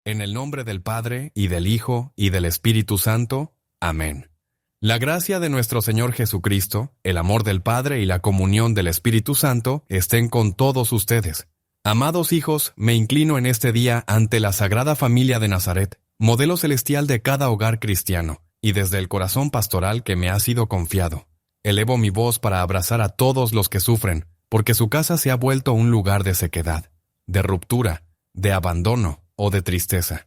En el nombre del Padre, y del Hijo, y del Espíritu Santo. Amén. La gracia de nuestro Señor Jesucristo, el amor del Padre y la comunión del Espíritu Santo estén con todos ustedes. Amados hijos, me inclino en este día ante la Sagrada Familia de Nazaret, modelo celestial de cada hogar cristiano, y desde el corazón pastoral que me ha sido confiado. Elevo mi voz para abrazar a todos los que sufren, porque su casa se ha vuelto un lugar de sequedad, de ruptura, de abandono o de tristeza.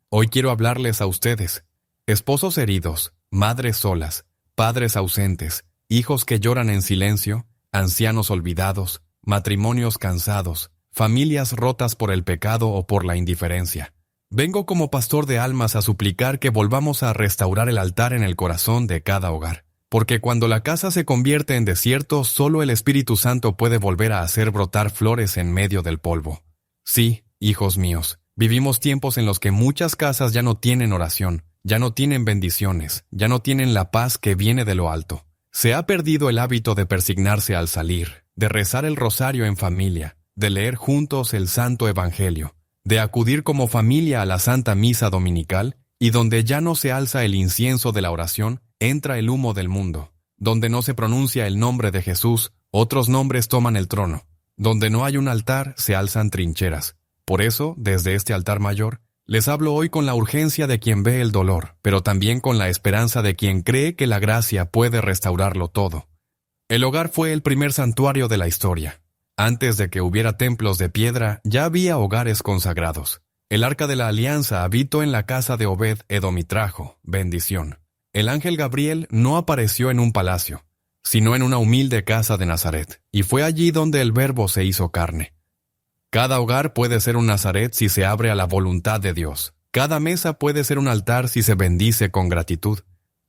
Hoy quiero hablarles a ustedes, esposos heridos, madres solas, padres ausentes, hijos que lloran en silencio, ancianos olvidados, matrimonios cansados, familias rotas por el pecado o por la indiferencia. Vengo como pastor de almas a suplicar que volvamos a restaurar el altar en el corazón de cada hogar, porque cuando la casa se convierte en desierto, solo el Espíritu Santo puede volver a hacer brotar flores en medio del polvo. Sí, hijos míos, vivimos tiempos en los que muchas casas ya no tienen oración, ya no tienen bendiciones, ya no tienen la paz que viene de lo alto. Se ha perdido el hábito de persignarse al salir, de rezar el rosario en familia, de leer juntos el Santo Evangelio, de acudir como familia a la Santa Misa Dominical, y donde ya no se alza el incienso de la oración, entra el humo del mundo. Donde no se pronuncia el nombre de Jesús, otros nombres toman el trono. Donde no hay un altar, se alzan trincheras. Por eso, desde este altar mayor, les hablo hoy con la urgencia de quien ve el dolor, pero también con la esperanza de quien cree que la gracia puede restaurarlo todo. El hogar fue el primer santuario de la historia. Antes de que hubiera templos de piedra, ya había hogares consagrados. El arca de la alianza habitó en la casa de Obed Edom y trajo bendición. El ángel Gabriel no apareció en un palacio, sino en una humilde casa de Nazaret, y fue allí donde el Verbo se hizo carne. Cada hogar puede ser un Nazaret si se abre a la voluntad de Dios. Cada mesa puede ser un altar si se bendice con gratitud.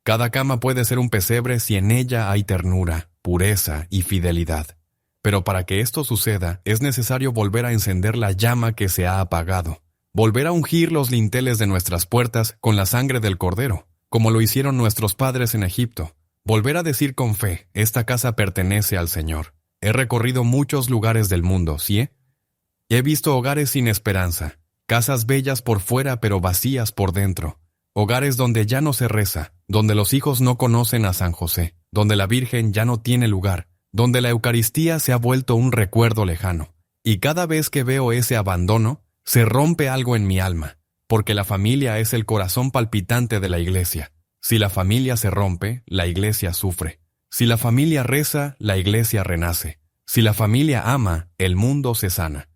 Cada cama puede ser un pesebre si en ella hay ternura, pureza y fidelidad. Pero para que esto suceda, es necesario volver a encender la llama que se ha apagado, volver a ungir los linteles de nuestras puertas con la sangre del Cordero, como lo hicieron nuestros padres en Egipto. Volver a decir con fe, esta casa pertenece al Señor. He recorrido muchos lugares del mundo, ¿sí? He visto hogares sin esperanza, casas bellas por fuera pero vacías por dentro, hogares donde ya no se reza, donde los hijos no conocen a San José, donde la Virgen ya no tiene lugar, donde la Eucaristía se ha vuelto un recuerdo lejano. Y cada vez que veo ese abandono, se rompe algo en mi alma, porque la familia es el corazón palpitante de la Iglesia. Si la familia se rompe, la Iglesia sufre. Si la familia reza, la Iglesia renace. Si la familia ama, el mundo se sana.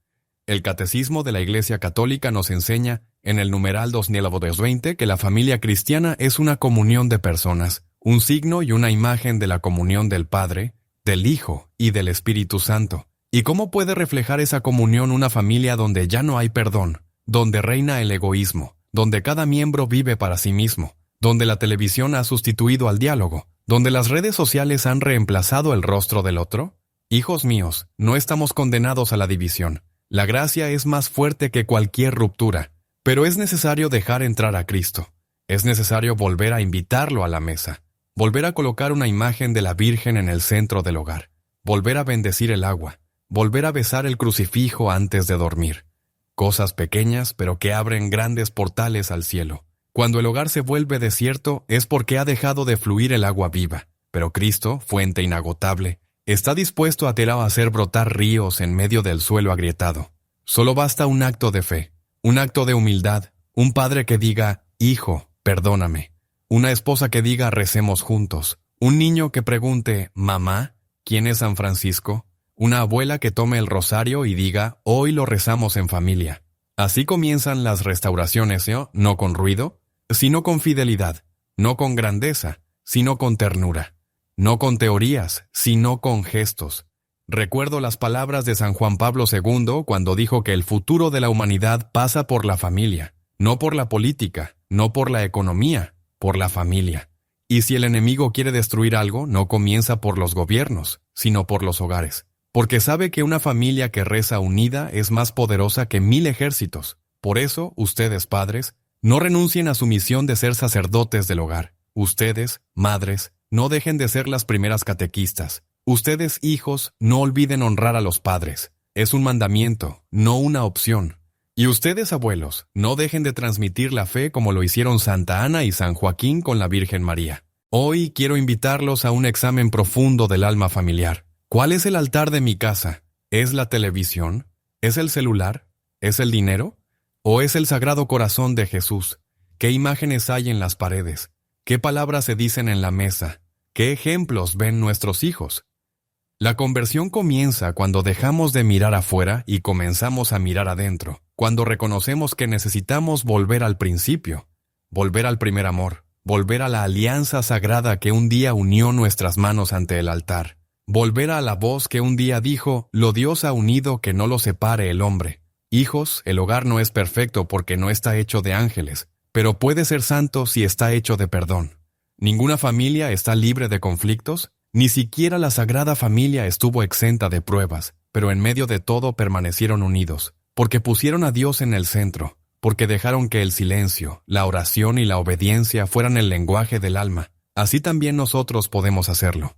El Catecismo de la Iglesia Católica nos enseña, en el numeral 2020, que la familia cristiana es una comunión de personas, un signo y una imagen de la comunión del Padre, del Hijo y del Espíritu Santo. ¿Y cómo puede reflejar esa comunión una familia donde ya no hay perdón, donde reina el egoísmo, donde cada miembro vive para sí mismo, donde la televisión ha sustituido al diálogo, donde las redes sociales han reemplazado el rostro del otro? Hijos míos, no estamos condenados a la división. La gracia es más fuerte que cualquier ruptura, pero es necesario dejar entrar a Cristo. Es necesario volver a invitarlo a la mesa, volver a colocar una imagen de la Virgen en el centro del hogar, volver a bendecir el agua, volver a besar el crucifijo antes de dormir. Cosas pequeñas, pero que abren grandes portales al cielo. Cuando el hogar se vuelve desierto es porque ha dejado de fluir el agua viva, pero Cristo, fuente inagotable, está dispuesto a hacer brotar ríos en medio del suelo agrietado. Solo basta un acto de fe, un acto de humildad, un padre que diga, hijo, perdóname, una esposa que diga, recemos juntos, un niño que pregunte, mamá, ¿quién es San Francisco? Una abuela que tome el rosario y diga, hoy lo rezamos en familia. Así comienzan las restauraciones, no con ruido, sino con fidelidad, no con grandeza, sino con ternura. No con teorías, sino con gestos. Recuerdo las palabras de San Juan Pablo II cuando dijo que el futuro de la humanidad pasa por la familia, no por la política, no por la economía, por la familia. Y si el enemigo quiere destruir algo, no comienza por los gobiernos, sino por los hogares. Porque sabe que una familia que reza unida es más poderosa que 1000 ejércitos. Por eso, ustedes padres, no renuncien a su misión de ser sacerdotes del hogar. Ustedes, madres, no dejen de ser las primeras catequistas. Ustedes, hijos, no olviden honrar a los padres. Es un mandamiento, no una opción. Y ustedes, abuelos, no dejen de transmitir la fe como lo hicieron Santa Ana y San Joaquín con la Virgen María. Hoy quiero invitarlos a un examen profundo del alma familiar. ¿Cuál es el altar de mi casa? ¿Es la televisión? ¿Es el celular? ¿Es el dinero? ¿O es el Sagrado Corazón de Jesús? ¿Qué imágenes hay en las paredes? ¿Qué palabras se dicen en la mesa? ¿Qué ejemplos ven nuestros hijos? La conversión comienza cuando dejamos de mirar afuera y comenzamos a mirar adentro, cuando reconocemos que necesitamos volver al principio, volver al primer amor, volver a la alianza sagrada que un día unió nuestras manos ante el altar, volver a la voz que un día dijo, lo Dios ha unido que no lo separe el hombre. Hijos, el hogar no es perfecto porque no está hecho de ángeles, pero puede ser santo si está hecho de perdón. Ninguna familia está libre de conflictos, ni siquiera la Sagrada Familia estuvo exenta de pruebas, pero en medio de todo permanecieron unidos, porque pusieron a Dios en el centro, porque dejaron que el silencio, la oración y la obediencia fueran el lenguaje del alma. Así también nosotros podemos hacerlo.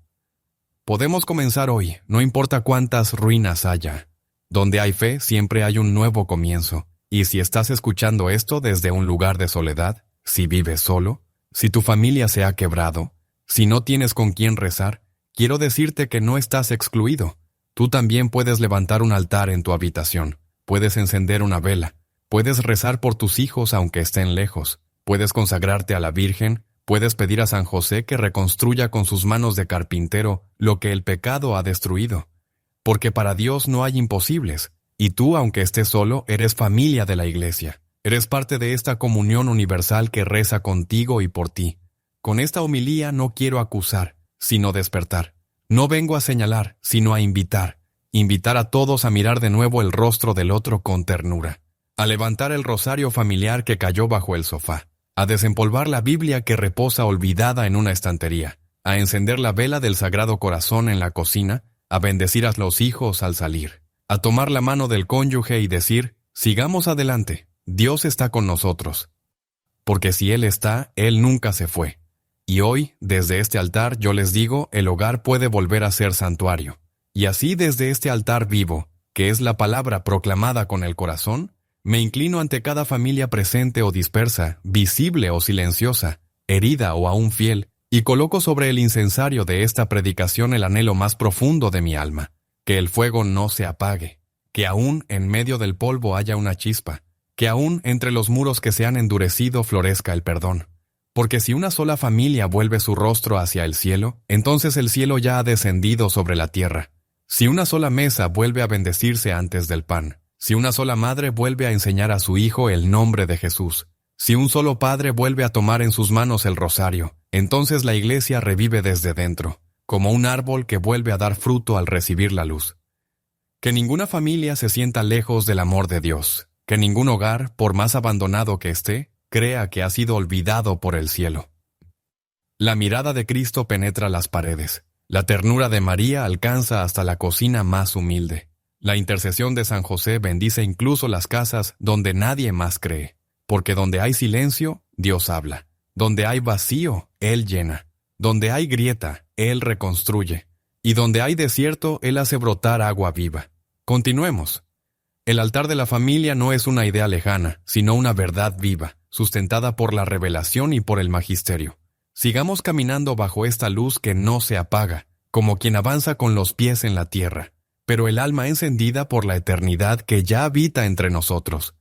Podemos comenzar hoy, no importa cuántas ruinas haya. Donde hay fe siempre hay un nuevo comienzo, y si estás escuchando esto desde un lugar de soledad, si vives solo, si tu familia se ha quebrado, si no tienes con quién rezar, quiero decirte que no estás excluido. Tú también puedes levantar un altar en tu habitación, puedes encender una vela, puedes rezar por tus hijos aunque estén lejos, puedes consagrarte a la Virgen, puedes pedir a San José que reconstruya con sus manos de carpintero lo que el pecado ha destruido. Porque para Dios no hay imposibles, y tú, aunque estés solo, eres familia de la Iglesia. Eres parte de esta comunión universal que reza contigo y por ti. Con esta homilía no quiero acusar, sino despertar. No vengo a señalar, sino a invitar. Invitar a todos a mirar de nuevo el rostro del otro con ternura. A levantar el rosario familiar que cayó bajo el sofá. A desempolvar la Biblia que reposa olvidada en una estantería. A encender la vela del Sagrado Corazón en la cocina. A bendecir a los hijos al salir. A tomar la mano del cónyuge y decir, sigamos adelante, Dios está con nosotros. Porque si Él está, Él nunca se fue. Y hoy, desde este altar, yo les digo, el hogar puede volver a ser santuario. Y así desde este altar vivo, que es la palabra proclamada con el corazón, me inclino ante cada familia presente o dispersa, visible o silenciosa, herida o aún fiel, y coloco sobre el incensario de esta predicación el anhelo más profundo de mi alma, que el fuego no se apague, que aún en medio del polvo haya una chispa, que aún entre los muros que se han endurecido florezca el perdón. Porque si una sola familia vuelve su rostro hacia el cielo, entonces el cielo ya ha descendido sobre la tierra. Si una sola mesa vuelve a bendecirse antes del pan, si una sola madre vuelve a enseñar a su hijo el nombre de Jesús, si un solo padre vuelve a tomar en sus manos el rosario, entonces la Iglesia revive desde dentro, como un árbol que vuelve a dar fruto al recibir la luz. Que ninguna familia se sienta lejos del amor de Dios, que ningún hogar, por más abandonado que esté, crea que ha sido olvidado por el cielo. La mirada de Cristo penetra las paredes. La ternura de María alcanza hasta la cocina más humilde. La intercesión de San José bendice incluso las casas donde nadie más cree. Porque donde hay silencio, Dios habla. Donde hay vacío, Él llena. Donde hay grieta, Él reconstruye. Y donde hay desierto, Él hace brotar agua viva. Continuemos. El altar de la familia no es una idea lejana, sino una verdad viva, sustentada por la revelación y por el magisterio. Sigamos caminando bajo esta luz que no se apaga, como quien avanza con los pies en la tierra, pero el alma encendida por la eternidad que ya habita entre nosotros.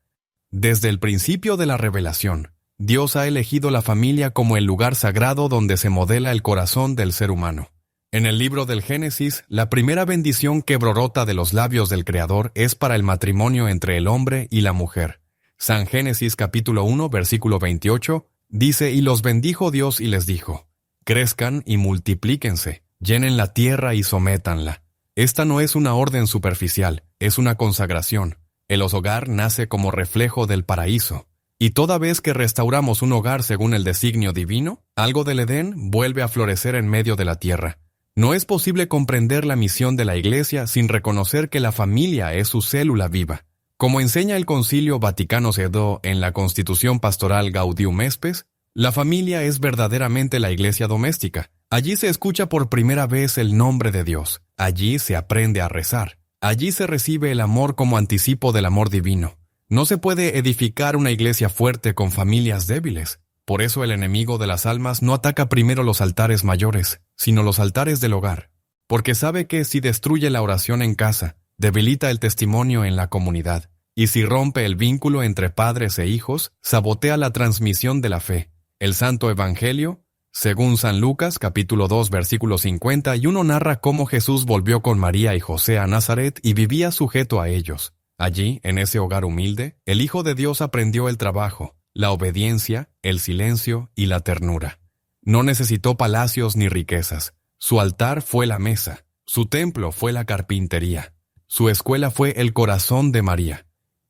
Desde el principio de la revelación, Dios ha elegido la familia como el lugar sagrado donde se modela el corazón del ser humano. En el libro del Génesis, la primera bendición que brota de los labios del Creador es para el matrimonio entre el hombre y la mujer. San Génesis capítulo 1, versículo 28, dice, y los bendijo Dios y les dijo, crezcan y multiplíquense, llenen la tierra y sométanla. Esta no es una orden superficial, es una consagración. El hogar nace como reflejo del paraíso. Y toda vez que restauramos un hogar según el designio divino, algo del Edén vuelve a florecer en medio de la tierra. No es posible comprender la misión de la Iglesia sin reconocer que la familia es su célula viva. Como enseña el Concilio Vaticano II en la Constitución Pastoral Gaudium Spes, la familia es verdaderamente la iglesia doméstica. Allí se escucha por primera vez el nombre de Dios. Allí se aprende a rezar. Allí se recibe el amor como anticipo del amor divino. No se puede edificar una iglesia fuerte con familias débiles. Por eso el enemigo de las almas no ataca primero los altares mayores, sino los altares del hogar, porque sabe que si destruye la oración en casa, debilita el testimonio en la comunidad, y si rompe el vínculo entre padres e hijos, sabotea la transmisión de la fe. El Santo Evangelio, según San Lucas, capítulo 2, versículo 51, narra cómo Jesús volvió con María y José a Nazaret y vivía sujeto a ellos. Allí, en ese hogar humilde, el Hijo de Dios aprendió el trabajo, la obediencia, el silencio y la ternura. No necesitó palacios ni riquezas. Su altar fue la mesa, su templo fue la carpintería, su escuela fue el corazón de María.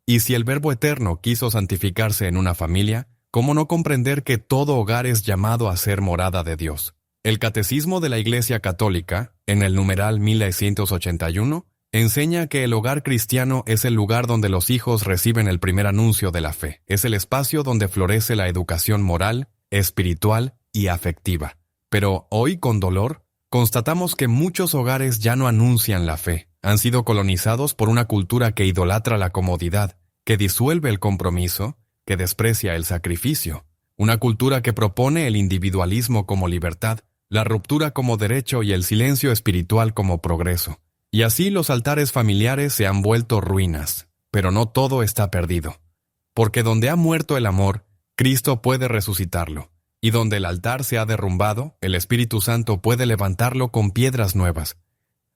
Y si el Verbo Eterno quiso santificarse en una familia, ¿cómo no comprender que todo hogar es llamado a ser morada de Dios? El Catecismo de la Iglesia Católica, en el numeral 1181, enseña que el hogar cristiano es el lugar donde los hijos reciben el primer anuncio de la fe. Es el espacio donde florece la educación moral, espiritual y afectiva. Pero hoy, con dolor, constatamos que muchos hogares ya no anuncian la fe. Han sido colonizados por una cultura que idolatra la comodidad, que disuelve el compromiso, que desprecia el sacrificio. Una cultura que propone el individualismo como libertad, la ruptura como derecho y el silencio espiritual como progreso. Y así los altares familiares se han vuelto ruinas, pero no todo está perdido. Porque donde ha muerto el amor, Cristo puede resucitarlo, y donde el altar se ha derrumbado, el Espíritu Santo puede levantarlo con piedras nuevas.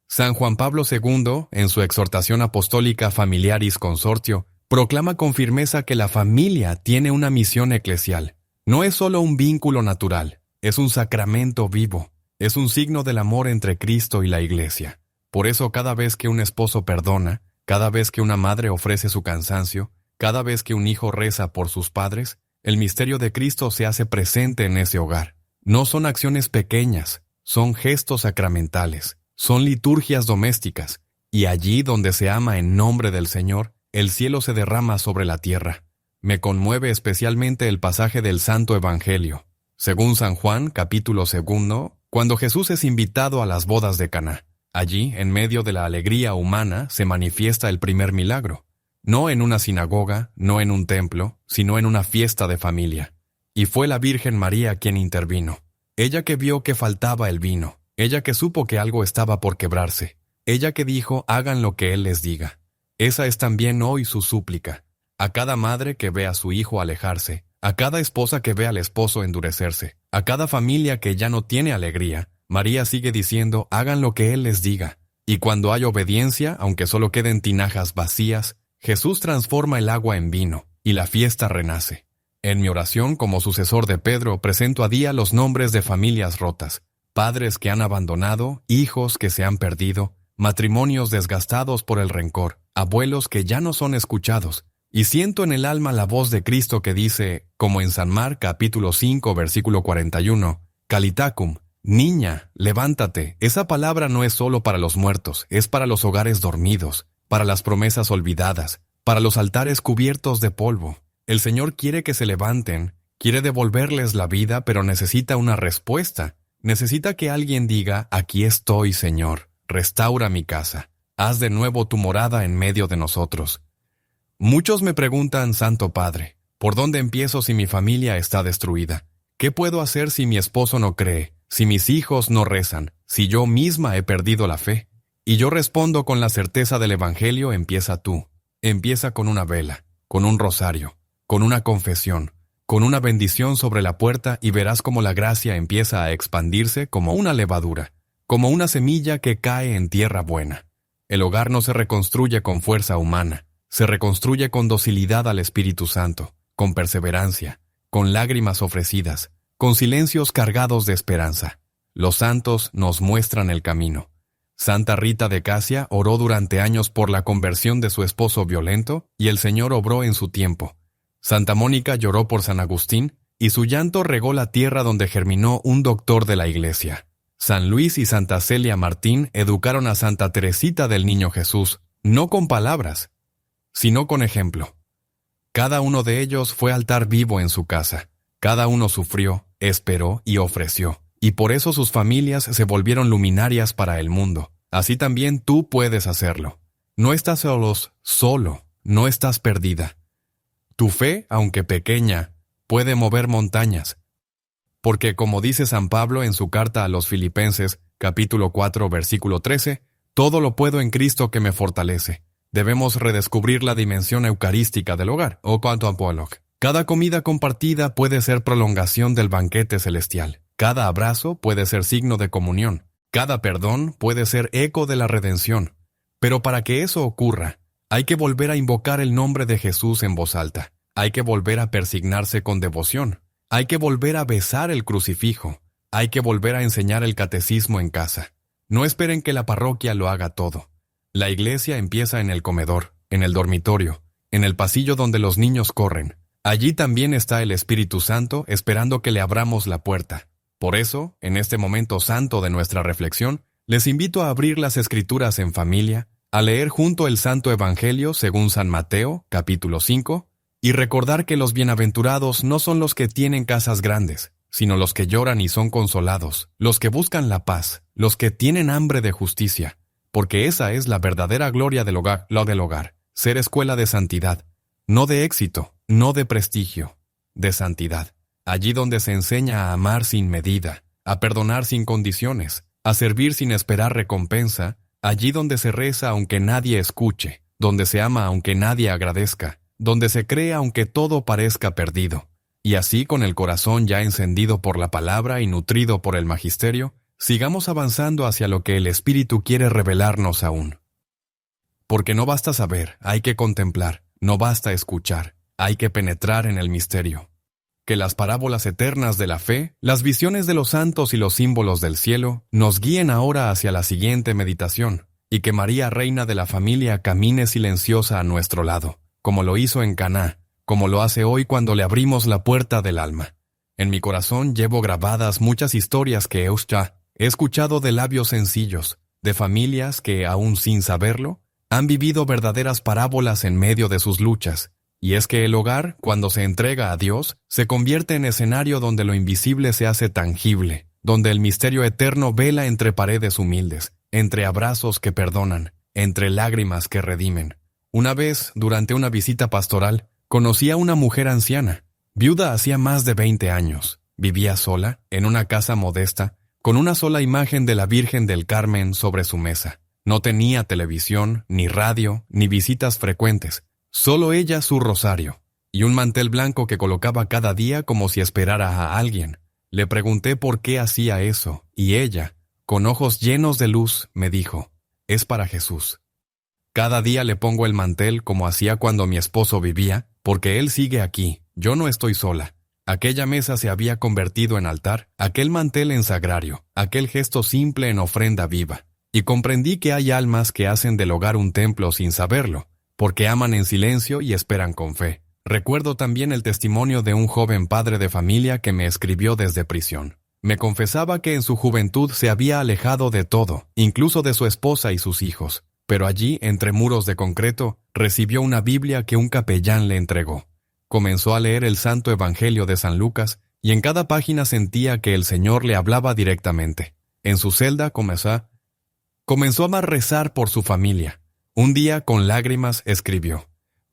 San Juan Pablo II, en su exhortación apostólica Familiaris Consortio, proclama con firmeza que la familia tiene una misión eclesial. No es solo un vínculo natural, es un sacramento vivo, es un signo del amor entre Cristo y la Iglesia. Por eso cada vez que un esposo perdona, cada vez que una madre ofrece su cansancio, cada vez que un hijo reza por sus padres, el misterio de Cristo se hace presente en ese hogar. No son acciones pequeñas, son gestos sacramentales, son liturgias domésticas, y allí donde se ama en nombre del Señor, el cielo se derrama sobre la tierra. Me conmueve especialmente el pasaje del Santo Evangelio. Según San Juan, capítulo 2, cuando Jesús es invitado a las bodas de Caná. Allí, en medio de la alegría humana, se manifiesta el primer milagro. No en una sinagoga, no en un templo, sino en una fiesta de familia. Y fue la Virgen María quien intervino. Ella que vio que faltaba el vino. Ella que supo que algo estaba por quebrarse. Ella que dijo, hagan lo que Él les diga. Esa es también hoy su súplica. A cada madre que ve a su hijo alejarse, a cada esposa que ve al esposo endurecerse, a cada familia que ya no tiene alegría, María sigue diciendo, hagan lo que Él les diga. Y cuando hay obediencia, aunque solo queden tinajas vacías, Jesús transforma el agua en vino, y la fiesta renace. En mi oración, como sucesor de Pedro, presento a día los nombres de familias rotas, padres que han abandonado, hijos que se han perdido, matrimonios desgastados por el rencor, abuelos que ya no son escuchados, y siento en el alma la voz de Cristo que dice, como en San Marcos capítulo 5, versículo 41, Calitacum, niña, levántate. Esa palabra no es solo para los muertos, es para los hogares dormidos, para las promesas olvidadas, para los altares cubiertos de polvo. El Señor quiere que se levanten, quiere devolverles la vida, pero necesita una respuesta. Necesita que alguien diga, aquí estoy, Señor, restaura mi casa, haz de nuevo tu morada en medio de nosotros. Muchos me preguntan, Santo Padre, ¿por dónde empiezo si mi familia está destruida? ¿Qué puedo hacer si mi esposo no cree? Si mis hijos no rezan, si yo misma he perdido la fe. Y yo respondo con la certeza del Evangelio, empieza tú. Empieza con una vela, con un rosario, con una confesión, con una bendición sobre la puerta y verás cómo la gracia empieza a expandirse como una levadura, como una semilla que cae en tierra buena. El hogar no se reconstruye con fuerza humana, se reconstruye con docilidad al Espíritu Santo, con perseverancia, con lágrimas ofrecidas, con silencios cargados de esperanza. Los santos nos muestran el camino. Santa Rita de Casia oró durante años por la conversión de su esposo violento y el Señor obró en su tiempo. Santa Mónica lloró por San Agustín y su llanto regó la tierra donde germinó un doctor de la Iglesia. San Luis y Santa Celia Martín educaron a Santa Teresita del Niño Jesús, no con palabras, sino con ejemplo. Cada uno de ellos fue altar vivo en su casa. Cada uno sufrió, esperó y ofreció. Y por eso sus familias se volvieron luminarias para el mundo. Así también tú puedes hacerlo. No estás solo, no estás perdida. Tu fe, aunque pequeña, puede mover montañas. Porque, como dice San Pablo en su carta a los Filipenses, capítulo 4, versículo 13, todo lo puedo en Cristo que me fortalece. Debemos redescubrir la dimensión eucarística del hogar, o cuanto a Pollock. Cada comida compartida puede ser prolongación del banquete celestial. Cada abrazo puede ser signo de comunión. Cada perdón puede ser eco de la redención. Pero para que eso ocurra, hay que volver a invocar el nombre de Jesús en voz alta. Hay que volver a persignarse con devoción. Hay que volver a besar el crucifijo. Hay que volver a enseñar el catecismo en casa. No esperen que la parroquia lo haga todo. La iglesia empieza en el comedor, en el dormitorio, en el pasillo donde los niños corren. Allí también está el Espíritu Santo esperando que le abramos la puerta. Por eso, en este momento santo de nuestra reflexión, les invito a abrir las Escrituras en familia, a leer junto el Santo Evangelio según San Mateo, capítulo 5, y recordar que los bienaventurados no son los que tienen casas grandes, sino los que lloran y son consolados, los que buscan la paz, los que tienen hambre de justicia, porque esa es la verdadera gloria del hogar, ser escuela de santidad, no de éxito, no de prestigio, de santidad. Allí donde se enseña a amar sin medida, a perdonar sin condiciones, a servir sin esperar recompensa, allí donde se reza aunque nadie escuche, donde se ama aunque nadie agradezca, donde se cree aunque todo parezca perdido. Y así, con el corazón ya encendido por la palabra y nutrido por el magisterio, sigamos avanzando hacia lo que el Espíritu quiere revelarnos aún. Porque no basta saber, hay que contemplar, no basta escuchar, hay que penetrar en el misterio. Que las parábolas eternas de la fe, las visiones de los santos y los símbolos del cielo, nos guíen ahora hacia la siguiente meditación, y que María, Reina de la Familia, camine silenciosa a nuestro lado, como lo hizo en Caná, como lo hace hoy cuando le abrimos la puerta del alma. En mi corazón llevo grabadas muchas historias que he escuchado de labios sencillos, de familias que, aún sin saberlo, han vivido verdaderas parábolas en medio de sus luchas. Y es que el hogar, cuando se entrega a Dios, se convierte en escenario donde lo invisible se hace tangible, donde el misterio eterno vela entre paredes humildes, entre abrazos que perdonan, entre lágrimas que redimen. Una vez, durante una visita pastoral, conocí a una mujer anciana, viuda hacía más de 20 años. Vivía sola, en una casa modesta, con una sola imagen de la Virgen del Carmen sobre su mesa. No tenía televisión, ni radio, ni visitas frecuentes. Solo ella su rosario, y un mantel blanco que colocaba cada día como si esperara a alguien. Le pregunté por qué hacía eso, y ella, con ojos llenos de luz, me dijo, «Es para Jesús. Cada día le pongo el mantel como hacía cuando mi esposo vivía, porque él sigue aquí, yo no estoy sola». Aquella mesa se había convertido en altar, aquel mantel en sagrario, aquel gesto simple en ofrenda viva. Y comprendí que hay almas que hacen del hogar un templo sin saberlo, porque aman en silencio y esperan con fe. Recuerdo también el testimonio de un joven padre de familia que me escribió desde prisión. Me confesaba que en su juventud se había alejado de todo, incluso de su esposa y sus hijos, pero allí, entre muros de concreto, recibió una Biblia que un capellán le entregó. Comenzó a leer el Santo Evangelio de San Lucas y en cada página sentía que el Señor le hablaba directamente. En su celda comenzó a rezar por su familia. Un día, con lágrimas, escribió,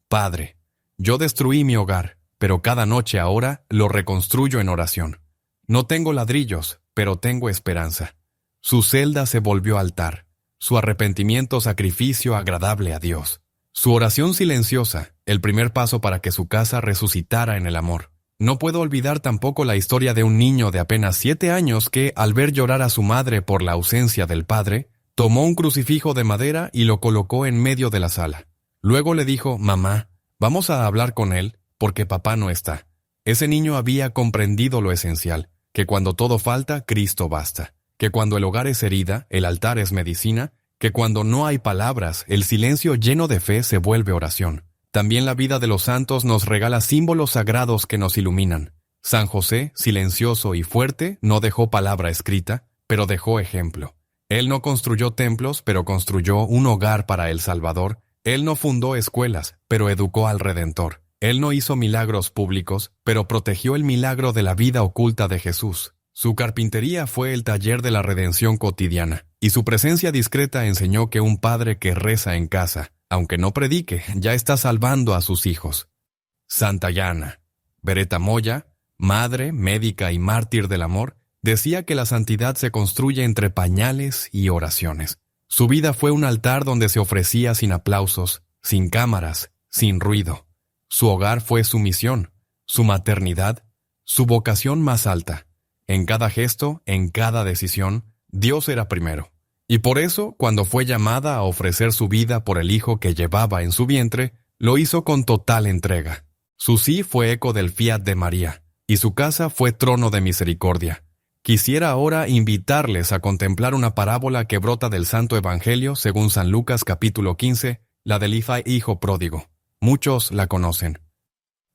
«Padre, yo destruí mi hogar, pero cada noche ahora lo reconstruyo en oración. No tengo ladrillos, pero tengo esperanza». Su celda se volvió altar, su arrepentimiento sacrificio agradable a Dios. Su oración silenciosa, el primer paso para que su casa resucitara en el amor. No puedo olvidar tampoco la historia de un niño de apenas 7 años que, al ver llorar a su madre por la ausencia del padre, tomó un crucifijo de madera y lo colocó en medio de la sala. Luego le dijo, «Mamá, vamos a hablar con él, porque papá no está». Ese niño había comprendido lo esencial, que cuando todo falta, Cristo basta, que cuando el hogar es herida, el altar es medicina, que cuando no hay palabras, el silencio lleno de fe se vuelve oración. También la vida de los santos nos regala símbolos sagrados que nos iluminan. San José, silencioso y fuerte, no dejó palabra escrita, pero dejó ejemplo. Él no construyó templos, pero construyó un hogar para el Salvador. Él no fundó escuelas, pero educó al Redentor. Él no hizo milagros públicos, pero protegió el milagro de la vida oculta de Jesús. Su carpintería fue el taller de la redención cotidiana, y su presencia discreta enseñó que un padre que reza en casa, aunque no predique, ya está salvando a sus hijos. Santa Yana. Beretta Moya, madre, médica y mártir del amor, decía que la santidad se construye entre pañales y oraciones. Su vida fue un altar donde se ofrecía sin aplausos, sin cámaras, sin ruido. Su hogar fue su misión, su maternidad, su vocación más alta. En cada gesto, en cada decisión, Dios era primero. Y por eso, cuando fue llamada a ofrecer su vida por el hijo que llevaba en su vientre, lo hizo con total entrega. Su sí fue eco del fiat de María, y su casa fue trono de misericordia. Quisiera ahora invitarles a contemplar una parábola que brota del Santo Evangelio según San Lucas capítulo 15, la del hijo pródigo. Muchos la conocen.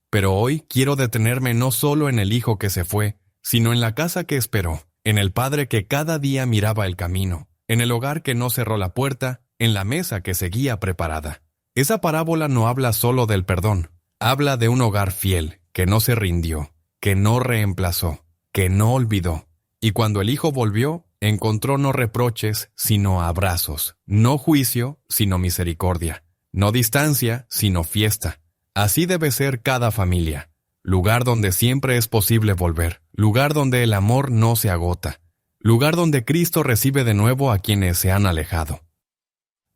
Pero hoy quiero detenerme no solo en el hijo que se fue, sino en la casa que esperó, en el padre que cada día miraba el camino, en el hogar que no cerró la puerta, en la mesa que seguía preparada. Esa parábola no habla solo del perdón, habla de un hogar fiel, que no se rindió, que no reemplazó, que no olvidó. Y cuando el hijo volvió, encontró no reproches, sino abrazos, no juicio, sino misericordia, no distancia, sino fiesta. Así debe ser cada familia, lugar donde siempre es posible volver, lugar donde el amor no se agota, lugar donde Cristo recibe de nuevo a quienes se han alejado.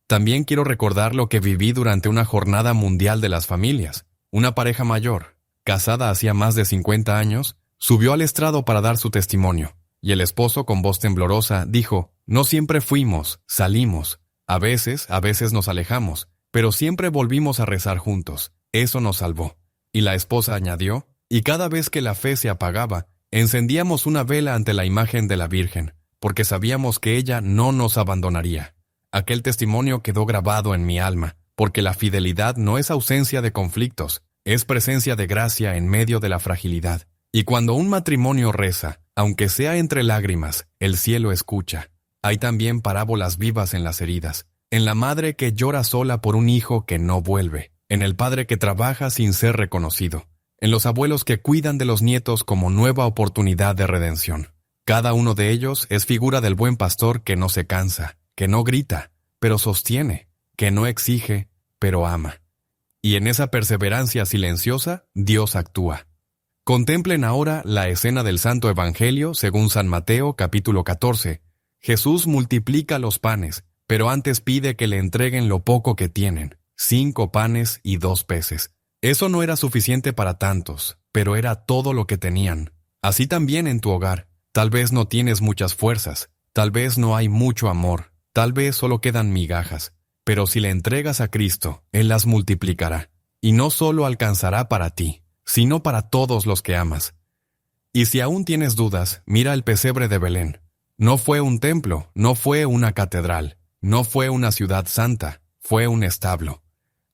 También quiero recordar lo que viví durante una jornada mundial de las familias. Una pareja mayor, casada hacía más de 50 años, subió al estrado para dar su testimonio, y el esposo con voz temblorosa dijo: «No siempre fuimos, salimos, a veces nos alejamos, pero siempre volvimos a rezar juntos, eso nos salvó». Y la esposa añadió: «Y cada vez que la fe se apagaba, encendíamos una vela ante la imagen de la Virgen, porque sabíamos que ella no nos abandonaría». Aquel testimonio quedó grabado en mi alma, porque la fidelidad no es ausencia de conflictos, es presencia de gracia en medio de la fragilidad. Y cuando un matrimonio reza, aunque sea entre lágrimas, el cielo escucha. Hay también parábolas vivas en las heridas, en la madre que llora sola por un hijo que no vuelve, en el padre que trabaja sin ser reconocido, en los abuelos que cuidan de los nietos como nueva oportunidad de redención. Cada uno de ellos es figura del buen pastor que no se cansa, que no grita, pero sostiene, que no exige, pero ama. Y en esa perseverancia silenciosa, Dios actúa. Contemplen ahora la escena del Santo Evangelio según San Mateo capítulo 14. Jesús multiplica los panes, pero antes pide que le entreguen lo poco que tienen, 5 panes y 2 peces. Eso no era suficiente para tantos, pero era todo lo que tenían. Así también en tu hogar, tal vez no tienes muchas fuerzas, tal vez no hay mucho amor, tal vez solo quedan migajas, pero si le entregas a Cristo, Él las multiplicará, y no solo alcanzará para ti, sino para todos los que amas. Y si aún tienes dudas, mira el pesebre de Belén. No fue un templo, no fue una catedral, no fue una ciudad santa, fue un establo.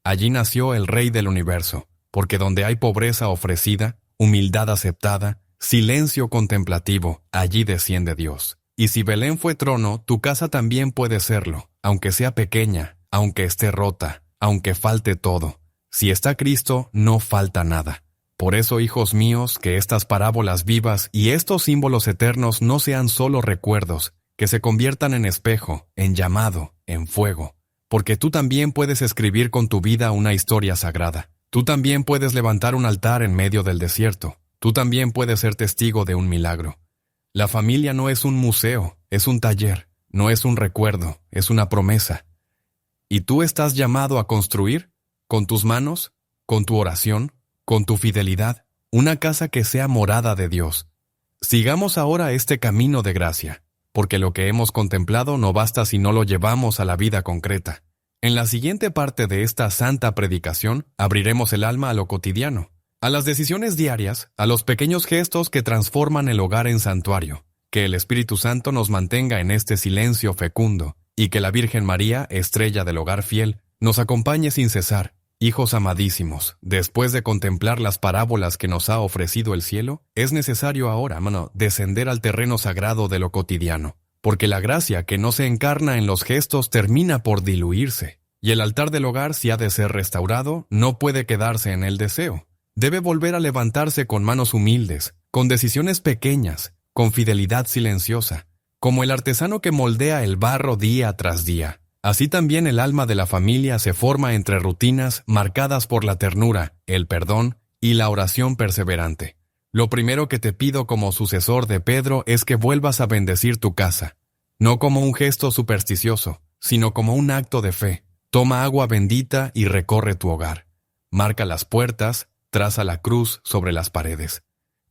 Allí nació el Rey del universo, porque donde hay pobreza ofrecida, humildad aceptada, silencio contemplativo, allí desciende Dios. Y si Belén fue trono, tu casa también puede serlo, aunque sea pequeña, aunque esté rota, aunque falte todo. Si está Cristo, no falta nada. Por eso, hijos míos, que estas parábolas vivas y estos símbolos eternos no sean solo recuerdos, que se conviertan en espejo, en llamado, en fuego. Porque tú también puedes escribir con tu vida una historia sagrada. Tú también puedes levantar un altar en medio del desierto. Tú también puedes ser testigo de un milagro. La familia no es un museo, es un taller, no es un recuerdo, es una promesa. ¿Y tú estás llamado a construir, con tus manos, con tu oración, con tu fidelidad, una casa que sea morada de Dios? Sigamos ahora este camino de gracia, porque lo que hemos contemplado no basta si no lo llevamos a la vida concreta. En la siguiente parte de esta santa predicación, abriremos el alma a lo cotidiano, a las decisiones diarias, a los pequeños gestos que transforman el hogar en santuario. Que el Espíritu Santo nos mantenga en este silencio fecundo, y que la Virgen María, estrella del hogar fiel, nos acompañe sin cesar. Hijos amadísimos, después de contemplar las parábolas que nos ha ofrecido el cielo, es necesario ahora, descender al terreno sagrado de lo cotidiano, porque la gracia que no se encarna en los gestos termina por diluirse, y el altar del hogar, si ha de ser restaurado, no puede quedarse en el deseo. Debe volver a levantarse con manos humildes, con decisiones pequeñas, con fidelidad silenciosa, como el artesano que moldea el barro día tras día. Así también el alma de la familia se forma entre rutinas marcadas por la ternura, el perdón y la oración perseverante. Lo primero que te pido como sucesor de Pedro es que vuelvas a bendecir tu casa, no como un gesto supersticioso, sino como un acto de fe. Toma agua bendita y recorre tu hogar. Marca las puertas, traza la cruz sobre las paredes.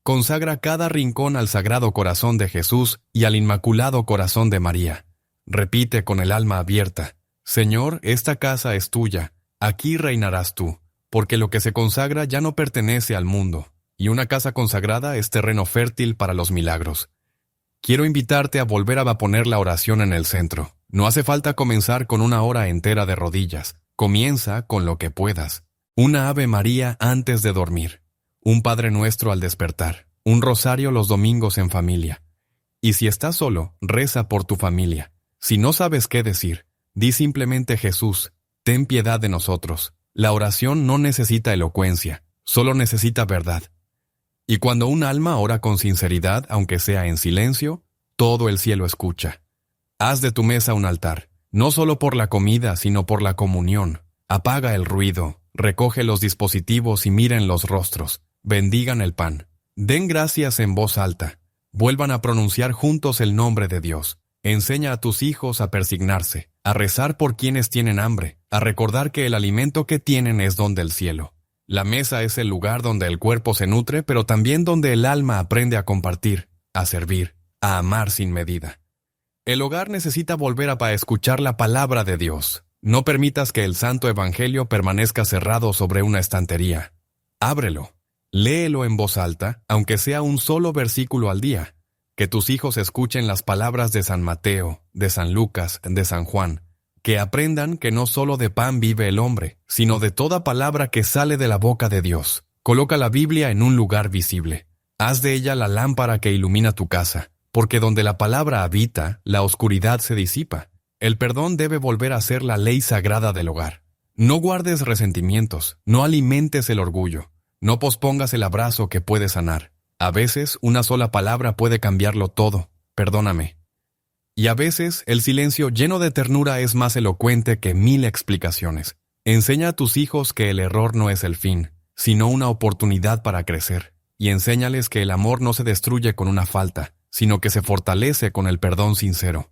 Consagra cada rincón al Sagrado Corazón de Jesús y al Inmaculado Corazón de María. Repite con el alma abierta: Señor, esta casa es tuya, aquí reinarás tú, porque lo que se consagra ya no pertenece al mundo, y una casa consagrada es terreno fértil para los milagros. Quiero invitarte a volver a poner la oración en el centro. No hace falta comenzar con una hora entera de rodillas. Comienza con lo que puedas. Una Ave María antes de dormir. Un Padre Nuestro al despertar. Un rosario los domingos en familia. Y si estás solo, reza por tu familia. Si no sabes qué decir, di simplemente: Jesús, ten piedad de nosotros. La oración no necesita elocuencia, solo necesita verdad. Y cuando un alma ora con sinceridad, aunque sea en silencio, todo el cielo escucha. Haz de tu mesa un altar, no solo por la comida, sino por la comunión. Apaga el ruido, recoge los dispositivos y miren los rostros. Bendigan el pan. Den gracias en voz alta. Vuelvan a pronunciar juntos el nombre de Dios. Enseña a tus hijos a persignarse, a rezar por quienes tienen hambre, a recordar que el alimento que tienen es don del cielo. La mesa es el lugar donde el cuerpo se nutre, pero también donde el alma aprende a compartir, a servir, a amar sin medida. El hogar necesita volver a escuchar la palabra de Dios. No permitas que el Santo Evangelio permanezca cerrado sobre una estantería. Ábrelo. Léelo en voz alta, aunque sea un solo versículo al día. Que tus hijos escuchen las palabras de San Mateo, de San Lucas, de San Juan. Que aprendan que no solo de pan vive el hombre, sino de toda palabra que sale de la boca de Dios. Coloca la Biblia en un lugar visible. Haz de ella la lámpara que ilumina tu casa, porque donde la palabra habita, la oscuridad se disipa. El perdón debe volver a ser la ley sagrada del hogar. No guardes resentimientos, no alimentes el orgullo, no pospongas el abrazo que puede sanar. A veces, una sola palabra puede cambiarlo todo. Perdóname. Y a veces, el silencio lleno de ternura es más elocuente que 1000 explicaciones. Enseña a tus hijos que el error no es el fin, sino una oportunidad para crecer. Y enséñales que el amor no se destruye con una falta, sino que se fortalece con el perdón sincero.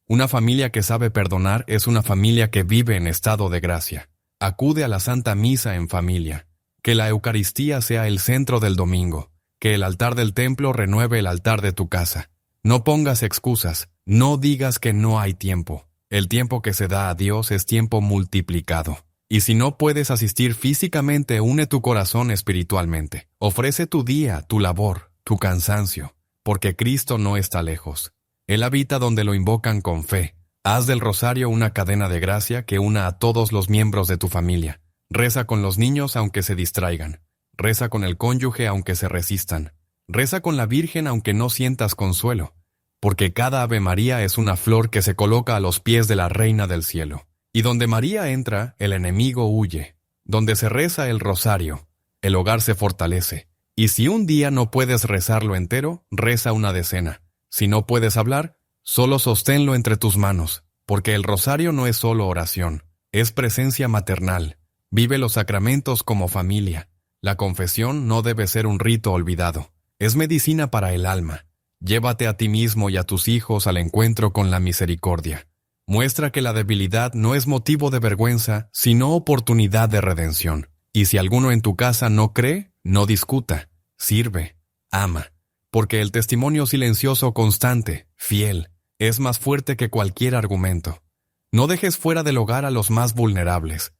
Una familia que sabe perdonar es una familia que vive en estado de gracia. Acude a la Santa Misa en familia. Que la Eucaristía sea el centro del domingo. Que el altar del templo renueve el altar de tu casa. No pongas excusas, no digas que no hay tiempo. El tiempo que se da a Dios es tiempo multiplicado. Y si no puedes asistir físicamente, une tu corazón espiritualmente. Ofrece tu día, tu labor, tu cansancio, porque Cristo no está lejos. Él habita donde lo invocan con fe. Haz del rosario una cadena de gracia que una a todos los miembros de tu familia. Reza con los niños aunque se distraigan. Reza con el cónyuge aunque se resistan. Reza con la Virgen aunque no sientas consuelo, porque cada Ave María es una flor que se coloca a los pies de la Reina del Cielo. Y donde María entra, el enemigo huye. Donde se reza el rosario, el hogar se fortalece. Y si un día no puedes rezarlo entero, reza una decena. Si no puedes hablar, solo sosténlo entre tus manos, porque el rosario no es solo oración, es presencia maternal. Vive los sacramentos como familia. La confesión no debe ser un rito olvidado. Es medicina para el alma. Llévate a ti mismo y a tus hijos al encuentro con la misericordia. Muestra que la debilidad no es motivo de vergüenza, sino oportunidad de redención. Y si alguno en tu casa no cree, no discuta. Sirve, ama. Porque el testimonio silencioso constante, fiel, es más fuerte que cualquier argumento. No dejes fuera del hogar a los más vulnerables.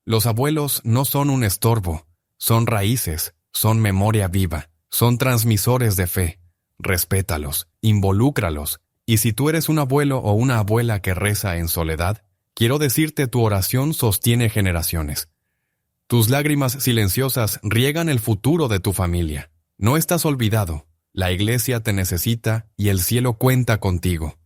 Los abuelos no son un estorbo, son raíces, son memoria viva, son transmisores de fe. Respétalos, involúcralos, y si tú eres un abuelo o una abuela que reza en soledad, quiero decirte tu oración sostiene generaciones. Tus lágrimas silenciosas riegan el futuro de tu familia. No estás olvidado, la iglesia te necesita y el cielo cuenta contigo.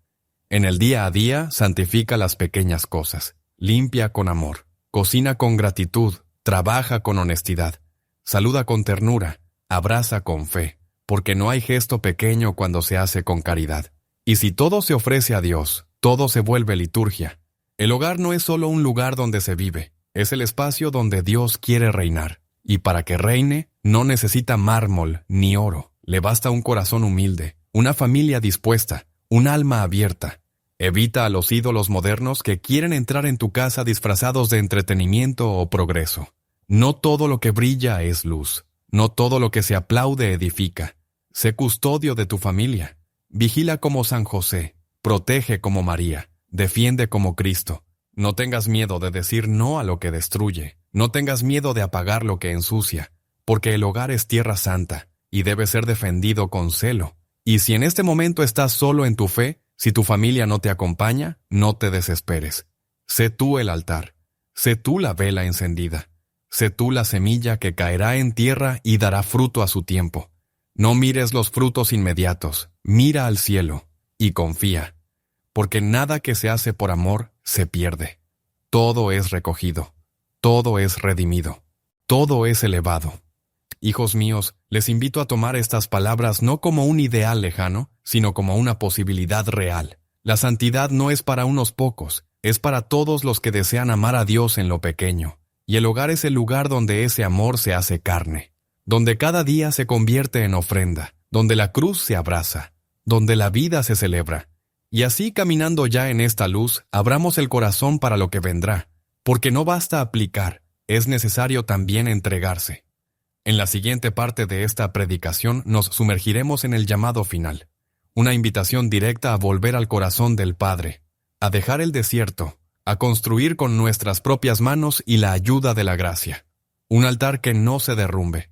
En el día a día, santifica las pequeñas cosas, limpia con amor, cocina con gratitud, trabaja con honestidad, saluda con ternura, abraza con fe, porque no hay gesto pequeño cuando se hace con caridad. Y si todo se ofrece a Dios, todo se vuelve liturgia. El hogar no es solo un lugar donde se vive, es el espacio donde Dios quiere reinar. Y para que reine, No necesita mármol ni oro. Le basta un corazón humilde, una familia dispuesta, un alma abierta. Evita a los ídolos modernos que quieren entrar en tu casa disfrazados de entretenimiento o progreso. No todo lo que brilla es luz. No todo lo que se aplaude edifica. Sé custodio de tu familia. Vigila como San José. Protege como María. Defiende como Cristo. No tengas miedo de decir no a lo que destruye. No tengas miedo de apagar lo que ensucia, porque el hogar es tierra santa y debe ser defendido con celo. Y si en este momento estás solo en tu fe, si tu familia no te acompaña, no te desesperes. Sé tú el altar. Sé tú la vela encendida. Sé tú la semilla que caerá en tierra y dará fruto a su tiempo. No mires los frutos inmediatos. Mira al cielo y confía, porque nada que se hace por amor se pierde. Todo es recogido. Todo es redimido. Todo es elevado. Hijos míos, les invito a tomar estas palabras no como un ideal lejano, sino como una posibilidad real. La santidad no es para unos pocos, es para todos los que desean amar a Dios en lo pequeño. Y el hogar es el lugar donde ese amor se hace carne, donde cada día se convierte en ofrenda, donde la cruz se abraza, donde la vida se celebra. Y así, caminando ya en esta luz, abramos el corazón para lo que vendrá, porque no basta aplicar, es necesario también entregarse. En la siguiente parte de esta predicación nos sumergiremos en el llamado final, una invitación directa a volver al corazón del Padre, a dejar el desierto, a construir con nuestras propias manos y la ayuda de la gracia. Un altar que no se derrumbe,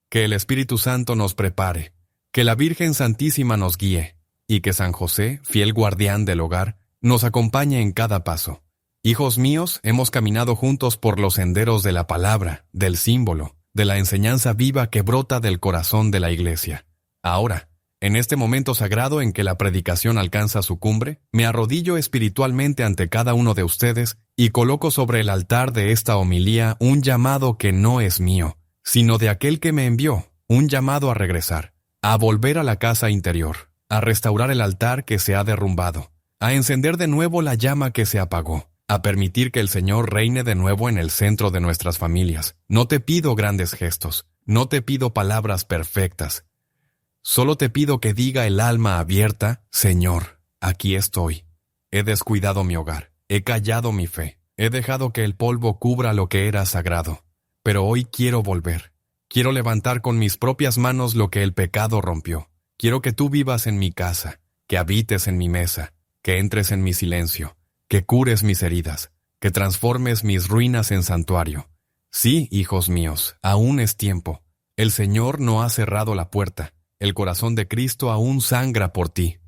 que el Espíritu Santo nos prepare, que la Virgen Santísima nos guíe, y que San José, fiel guardián del hogar, nos acompañe en cada paso. Hijos míos, hemos caminado juntos por los senderos de la palabra, del símbolo, de la enseñanza viva que brota del corazón de la Iglesia. Ahora, en este momento sagrado en que la predicación alcanza su cumbre, me arrodillo espiritualmente ante cada uno de ustedes y coloco sobre el altar de esta homilía un llamado que no es mío, sino de aquel que me envió, un llamado a regresar, a volver a la casa interior, a restaurar el altar que se ha derrumbado, a encender de nuevo la llama que se apagó, a permitir que el Señor reine de nuevo en el centro de nuestras familias. No te pido grandes gestos, no te pido palabras perfectas. Solo te pido que diga el alma abierta, Señor, aquí estoy. He descuidado mi hogar, he callado mi fe, he dejado que el polvo cubra lo que era sagrado. Pero hoy quiero volver. Quiero levantar con mis propias manos lo que el pecado rompió. Quiero que tú vivas en mi casa, que habites en mi mesa, que entres en mi silencio, que cures mis heridas, que transformes mis ruinas en santuario. Sí, hijos míos, aún es tiempo. El Señor no ha cerrado la puerta. El corazón de Cristo aún sangra por ti.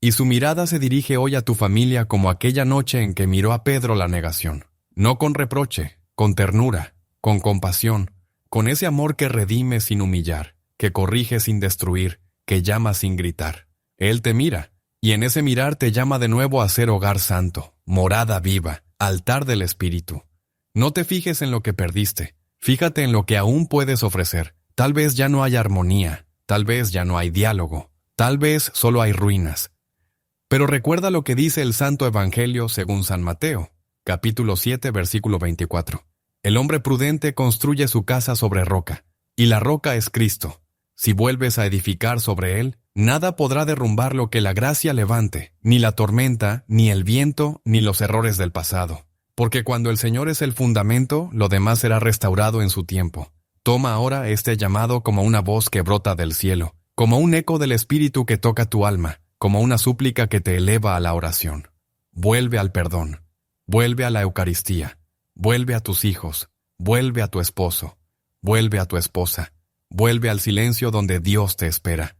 Y su mirada se dirige hoy a tu familia como aquella noche en que miró a Pedro la negación. No con reproche, con ternura, con compasión, con ese amor que redime sin humillar, que corrige sin destruir, que llama sin gritar. Él te mira, y en ese mirar te llama de nuevo a ser hogar santo, morada viva, altar del Espíritu. No te fijes en lo que perdiste, fíjate en lo que aún puedes ofrecer. Tal vez ya no hay armonía, tal vez ya no hay diálogo, tal vez solo hay ruinas. Pero recuerda lo que dice el Santo Evangelio según San Mateo, capítulo 7, versículo 24. El hombre prudente construye su casa sobre roca, y la roca es Cristo. Si vuelves a edificar sobre él, nada podrá derrumbar lo que la gracia levante, ni la tormenta, ni el viento, ni los errores del pasado. Porque cuando el Señor es el fundamento, lo demás será restaurado en su tiempo. Toma ahora este llamado como una voz que brota del cielo, como un eco del Espíritu que toca tu alma, como una súplica que te eleva a la oración. Vuelve al perdón, vuelve a la Eucaristía, vuelve a tus hijos, vuelve a tu esposo, vuelve a tu esposa, vuelve al silencio donde Dios te espera.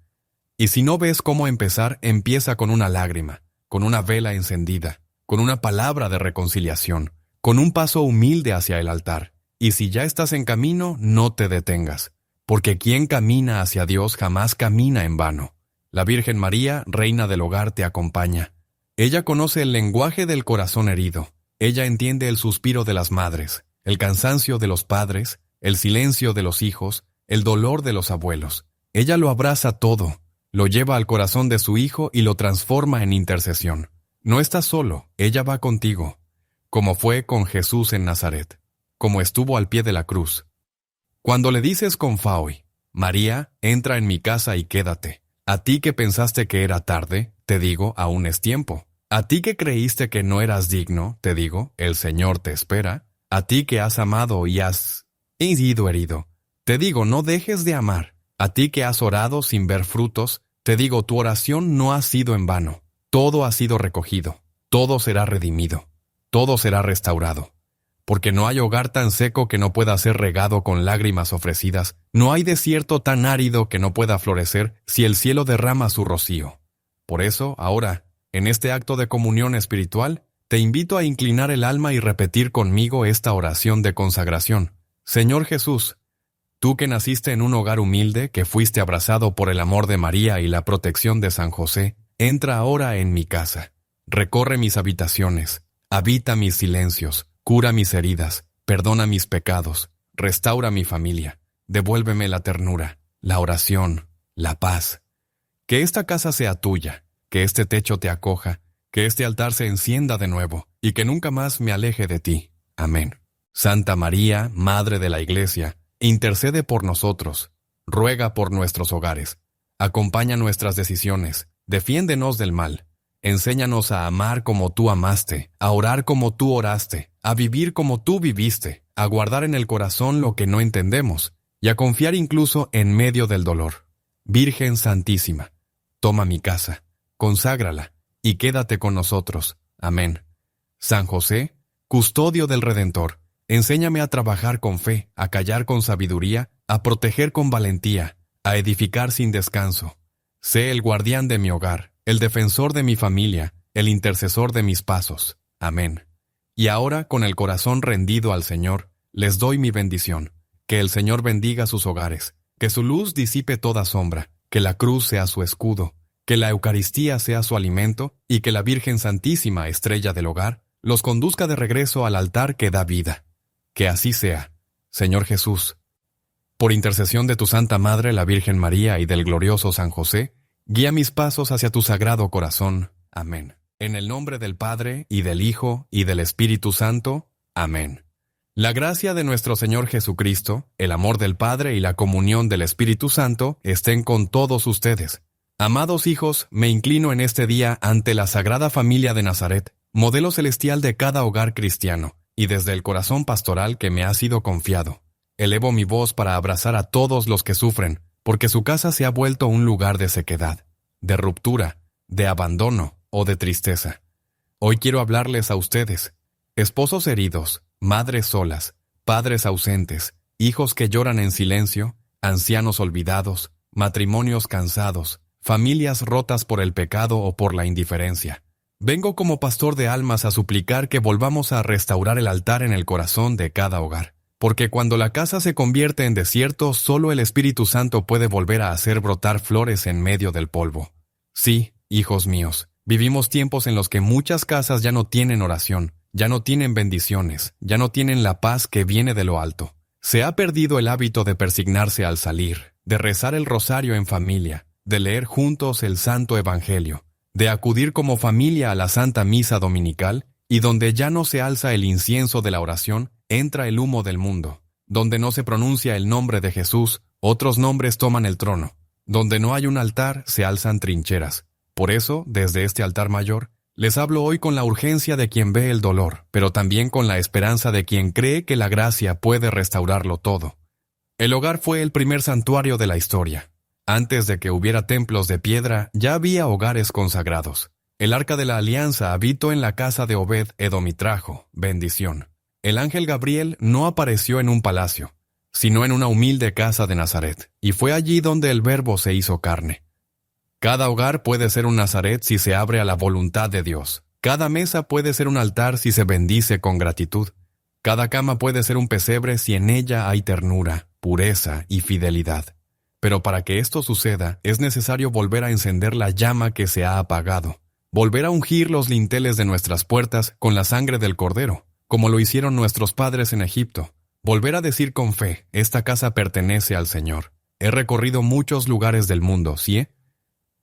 Y si no ves cómo empezar, empieza con una lágrima, con una vela encendida, con una palabra de reconciliación, con un paso humilde hacia el altar. Y si ya estás en camino, no te detengas, porque quien camina hacia Dios jamás camina en vano. La Virgen María, Reina del Hogar, te acompaña. Ella conoce el lenguaje del corazón herido. Ella entiende el suspiro de las madres, el cansancio de los padres, el silencio de los hijos, el dolor de los abuelos. Ella lo abraza todo, lo lleva al corazón de su hijo y lo transforma en intercesión. No estás solo, ella va contigo, como fue con Jesús en Nazaret, como estuvo al pie de la cruz. Cuando le dices con Faui, María, entra en mi casa y quédate. A ti que pensaste que era tarde, te digo, aún es tiempo. A ti que creíste que no eras digno, te digo, el Señor te espera. A ti que has amado y has sido herido, te digo, no dejes de amar. A ti que has orado sin ver frutos, te digo, tu oración no ha sido en vano. Todo ha sido recogido, todo será redimido, todo será restaurado. Porque no hay hogar tan seco que no pueda ser regado con lágrimas ofrecidas, no hay desierto tan árido que no pueda florecer si el cielo derrama su rocío. Por eso, ahora, en este acto de comunión espiritual, te invito a inclinar el alma y repetir conmigo esta oración de consagración. Señor Jesús, tú que naciste en un hogar humilde, que fuiste abrazado por el amor de María y la protección de San José, entra ahora en mi casa. Recorre mis habitaciones, habita mis silencios, cura mis heridas, perdona mis pecados, restaura mi familia, devuélveme la ternura, la oración, la paz. Que esta casa sea tuya, que este techo te acoja, que este altar se encienda de nuevo y que nunca más me aleje de ti. Amén. Santa María, Madre de la Iglesia, intercede por nosotros, ruega por nuestros hogares, acompaña nuestras decisiones, defiéndenos del mal. Enséñanos a amar como tú amaste, a orar como tú oraste, a vivir como tú viviste, a guardar en el corazón lo que no entendemos y a confiar incluso en medio del dolor. Virgen Santísima, toma mi casa, conságrala y quédate con nosotros. Amén. San José, custodio del Redentor, enséñame a trabajar con fe, a callar con sabiduría, a proteger con valentía, a edificar sin descanso. Sé el guardián de mi hogar, el defensor de mi familia, el intercesor de mis pasos. Amén. Y ahora, con el corazón rendido al Señor, les doy mi bendición. Que el Señor bendiga sus hogares, que su luz disipe toda sombra, que la cruz sea su escudo, que la Eucaristía sea su alimento y que la Virgen Santísima, estrella del hogar, los conduzca de regreso al altar que da vida. Que así sea, Señor Jesús. Por intercesión de tu Santa Madre, la Virgen María, y del glorioso San José, guía mis pasos hacia tu sagrado corazón. Amén. En el nombre del Padre, y del Hijo, y del Espíritu Santo. Amén. La gracia de nuestro Señor Jesucristo, el amor del Padre y la comunión del Espíritu Santo estén con todos ustedes. Amados hijos, me inclino en este día ante la Sagrada Familia de Nazaret, modelo celestial de cada hogar cristiano, y desde el corazón pastoral que me ha sido confiado. Elevo mi voz para abrazar a todos los que sufren, porque su casa se ha vuelto un lugar de sequedad, de ruptura, de abandono o de tristeza. Hoy quiero hablarles a ustedes, esposos heridos, madres solas, padres ausentes, hijos que lloran en silencio, ancianos olvidados, matrimonios cansados, familias rotas por el pecado o por la indiferencia. Vengo como pastor de almas a suplicar que volvamos a restaurar el altar en el corazón de cada hogar. Porque cuando la casa se convierte en desierto, solo el Espíritu Santo puede volver a hacer brotar flores en medio del polvo. Sí, hijos míos, vivimos tiempos en los que muchas casas ya no tienen oración, ya no tienen bendiciones, ya no tienen la paz que viene de lo alto. Se ha perdido el hábito de persignarse al salir, de rezar el rosario en familia, de leer juntos el Santo Evangelio, de acudir como familia a la Santa Misa Dominical, y donde ya no se alza el incienso de la oración, entra el humo del mundo. Donde no se pronuncia el nombre de Jesús, otros nombres toman el trono. Donde no hay un altar, se alzan trincheras. Por eso, desde este altar mayor, les hablo hoy con la urgencia de quien ve el dolor, pero también con la esperanza de quien cree que la gracia puede restaurarlo todo. El hogar fue el primer santuario de la historia. Antes de que hubiera templos de piedra, ya había hogares consagrados. El arca de la alianza habitó en la casa de Obed Edom y trajo bendición. El ángel Gabriel no apareció en un palacio, sino en una humilde casa de Nazaret, y fue allí donde el Verbo se hizo carne. Cada hogar puede ser un Nazaret si se abre a la voluntad de Dios. Cada mesa puede ser un altar si se bendice con gratitud. Cada cama puede ser un pesebre si en ella hay ternura, pureza y fidelidad. Pero para que esto suceda, es necesario volver a encender la llama que se ha apagado, volver a ungir los linteles de nuestras puertas con la sangre del Cordero, como lo hicieron nuestros padres en Egipto. Volver a decir con fe, esta casa pertenece al Señor. He recorrido muchos lugares del mundo, ¿sí?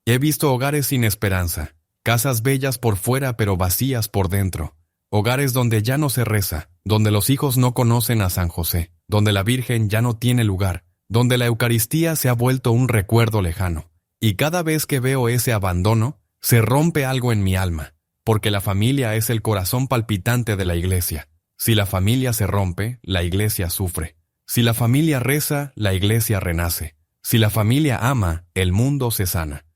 He visto hogares sin esperanza, casas bellas por fuera pero vacías por dentro, hogares donde ya no se reza, donde los hijos no conocen a San José, donde la Virgen ya no tiene lugar, donde la Eucaristía se ha vuelto un recuerdo lejano. Y cada vez que veo ese abandono, se rompe algo en mi alma, porque la familia es el corazón palpitante de la Iglesia. Si la familia se rompe, la Iglesia sufre. Si la familia reza, la Iglesia renace. Si la familia ama, el mundo se sana.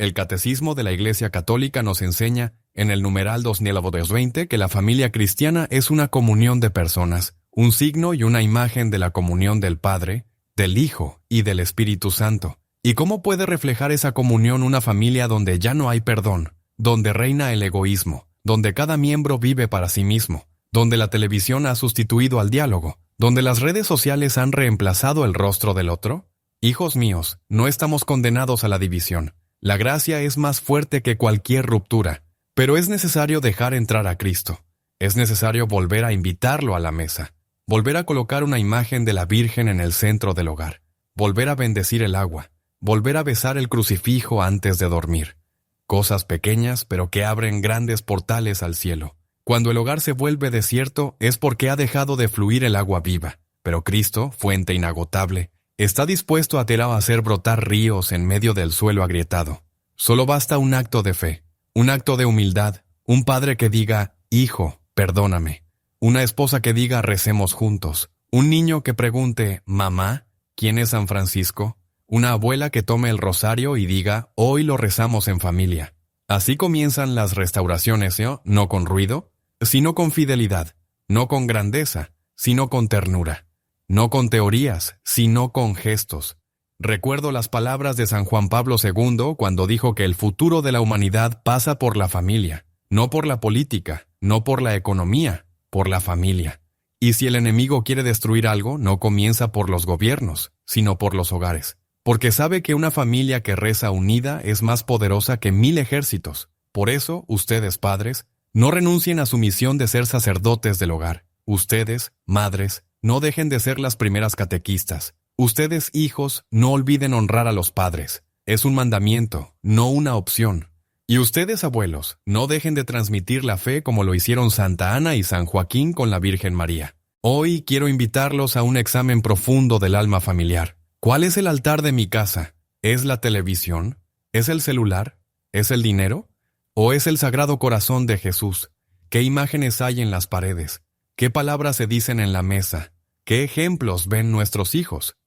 El Catecismo de la Iglesia Católica nos enseña, en el numeral 2020, que la familia cristiana es una comunión de personas, un signo y una imagen de la comunión del Padre, del Hijo y del Espíritu Santo. ¿Y cómo puede reflejar esa comunión una familia donde ya no hay perdón, donde reina el egoísmo, donde cada miembro vive para sí mismo, donde la televisión ha sustituido al diálogo, donde las redes sociales han reemplazado el rostro del otro? Hijos míos, no estamos condenados a la división. La gracia es más fuerte que cualquier ruptura, pero es necesario dejar entrar a Cristo. Es necesario volver a invitarlo a la mesa, volver a colocar una imagen de la Virgen en el centro del hogar, volver a bendecir el agua, volver a besar el crucifijo antes de dormir. Cosas pequeñas, pero que abren grandes portales al cielo. Cuando el hogar se vuelve desierto es porque ha dejado de fluir el agua viva, pero Cristo, fuente inagotable, está dispuesto a hacer brotar ríos en medio del suelo agrietado. Solo basta un acto de fe, un acto de humildad, un padre que diga, hijo, perdóname, una esposa que diga, recemos juntos, un niño que pregunte, mamá, ¿quién es San Francisco? Una abuela que tome el rosario y diga, hoy lo rezamos en familia. Así comienzan las restauraciones, no con ruido, sino con fidelidad, no con grandeza, sino con ternura. No con teorías, sino con gestos. Recuerdo las palabras de San Juan Pablo II cuando dijo que el futuro de la humanidad pasa por la familia, no por la política, no por la economía, por la familia. Y si el enemigo quiere destruir algo, no comienza por los gobiernos, sino por los hogares. Porque sabe que una familia que reza unida es más poderosa que 1000 ejércitos. Por eso, ustedes padres, no renuncien a su misión de ser sacerdotes del hogar. Ustedes, madres, no dejen de ser las primeras catequistas. Ustedes, hijos, no olviden honrar a los padres. Es un mandamiento, no una opción. Y ustedes, abuelos, no dejen de transmitir la fe como lo hicieron Santa Ana y San Joaquín con la Virgen María. Hoy quiero invitarlos a un examen profundo del alma familiar. ¿Cuál es el altar de mi casa? ¿Es la televisión? ¿Es el celular? ¿Es el dinero? ¿O es el Sagrado Corazón de Jesús? ¿Qué imágenes hay en las paredes? ¿Qué palabras se dicen en la mesa? ¿Qué ejemplos ven nuestros hijos?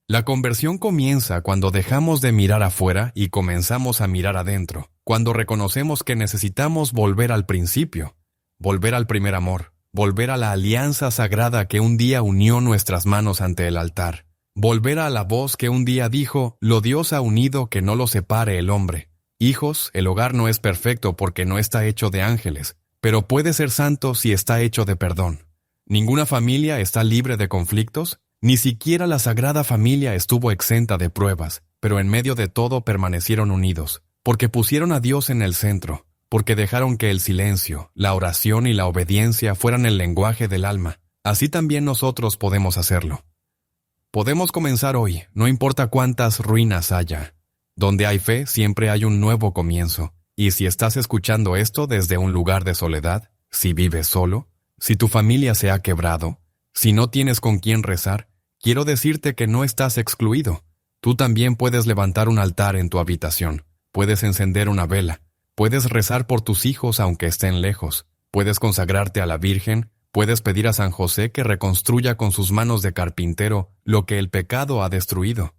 La conversión comienza cuando dejamos de mirar afuera y comenzamos a mirar adentro, cuando reconocemos que necesitamos volver al principio, volver al primer amor, volver a la alianza sagrada que un día unió nuestras manos ante el altar, volver a la voz que un día dijo, lo Dios ha unido que no lo separe el hombre. Hijos, el hogar no es perfecto porque no está hecho de ángeles, pero puede ser santo si está hecho de perdón. Ninguna familia está libre de conflictos, ni siquiera la Sagrada Familia estuvo exenta de pruebas, pero en medio de todo permanecieron unidos, porque pusieron a Dios en el centro, porque dejaron que el silencio, la oración y la obediencia fueran el lenguaje del alma. Así también nosotros podemos hacerlo. Podemos comenzar hoy, no importa cuántas ruinas haya. Donde hay fe siempre hay un nuevo comienzo. Y si estás escuchando esto desde un lugar de soledad, si vives solo, si tu familia se ha quebrado, si no tienes con quién rezar, quiero decirte que no estás excluido. Tú también puedes levantar un altar en tu habitación, puedes encender una vela, puedes rezar por tus hijos aunque estén lejos, puedes consagrarte a la Virgen, puedes pedir a San José que reconstruya con sus manos de carpintero lo que el pecado ha destruido.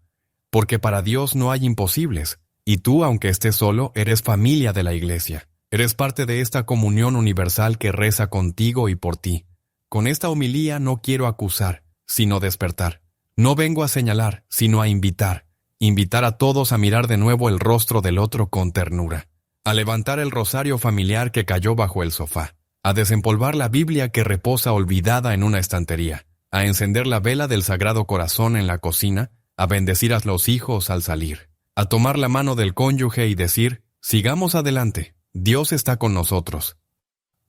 Porque para Dios no hay imposibles. Y tú, aunque estés solo, eres familia de la Iglesia. Eres parte de esta comunión universal que reza contigo y por ti. Con esta homilía no quiero acusar, sino despertar. No vengo a señalar, sino a invitar. Invitar a todos a mirar de nuevo el rostro del otro con ternura. A levantar el rosario familiar que cayó bajo el sofá. A desempolvar la Biblia que reposa olvidada en una estantería. A encender la vela del Sagrado Corazón en la cocina. A bendecir a los hijos al salir. A tomar la mano del cónyuge y decir, sigamos adelante, Dios está con nosotros.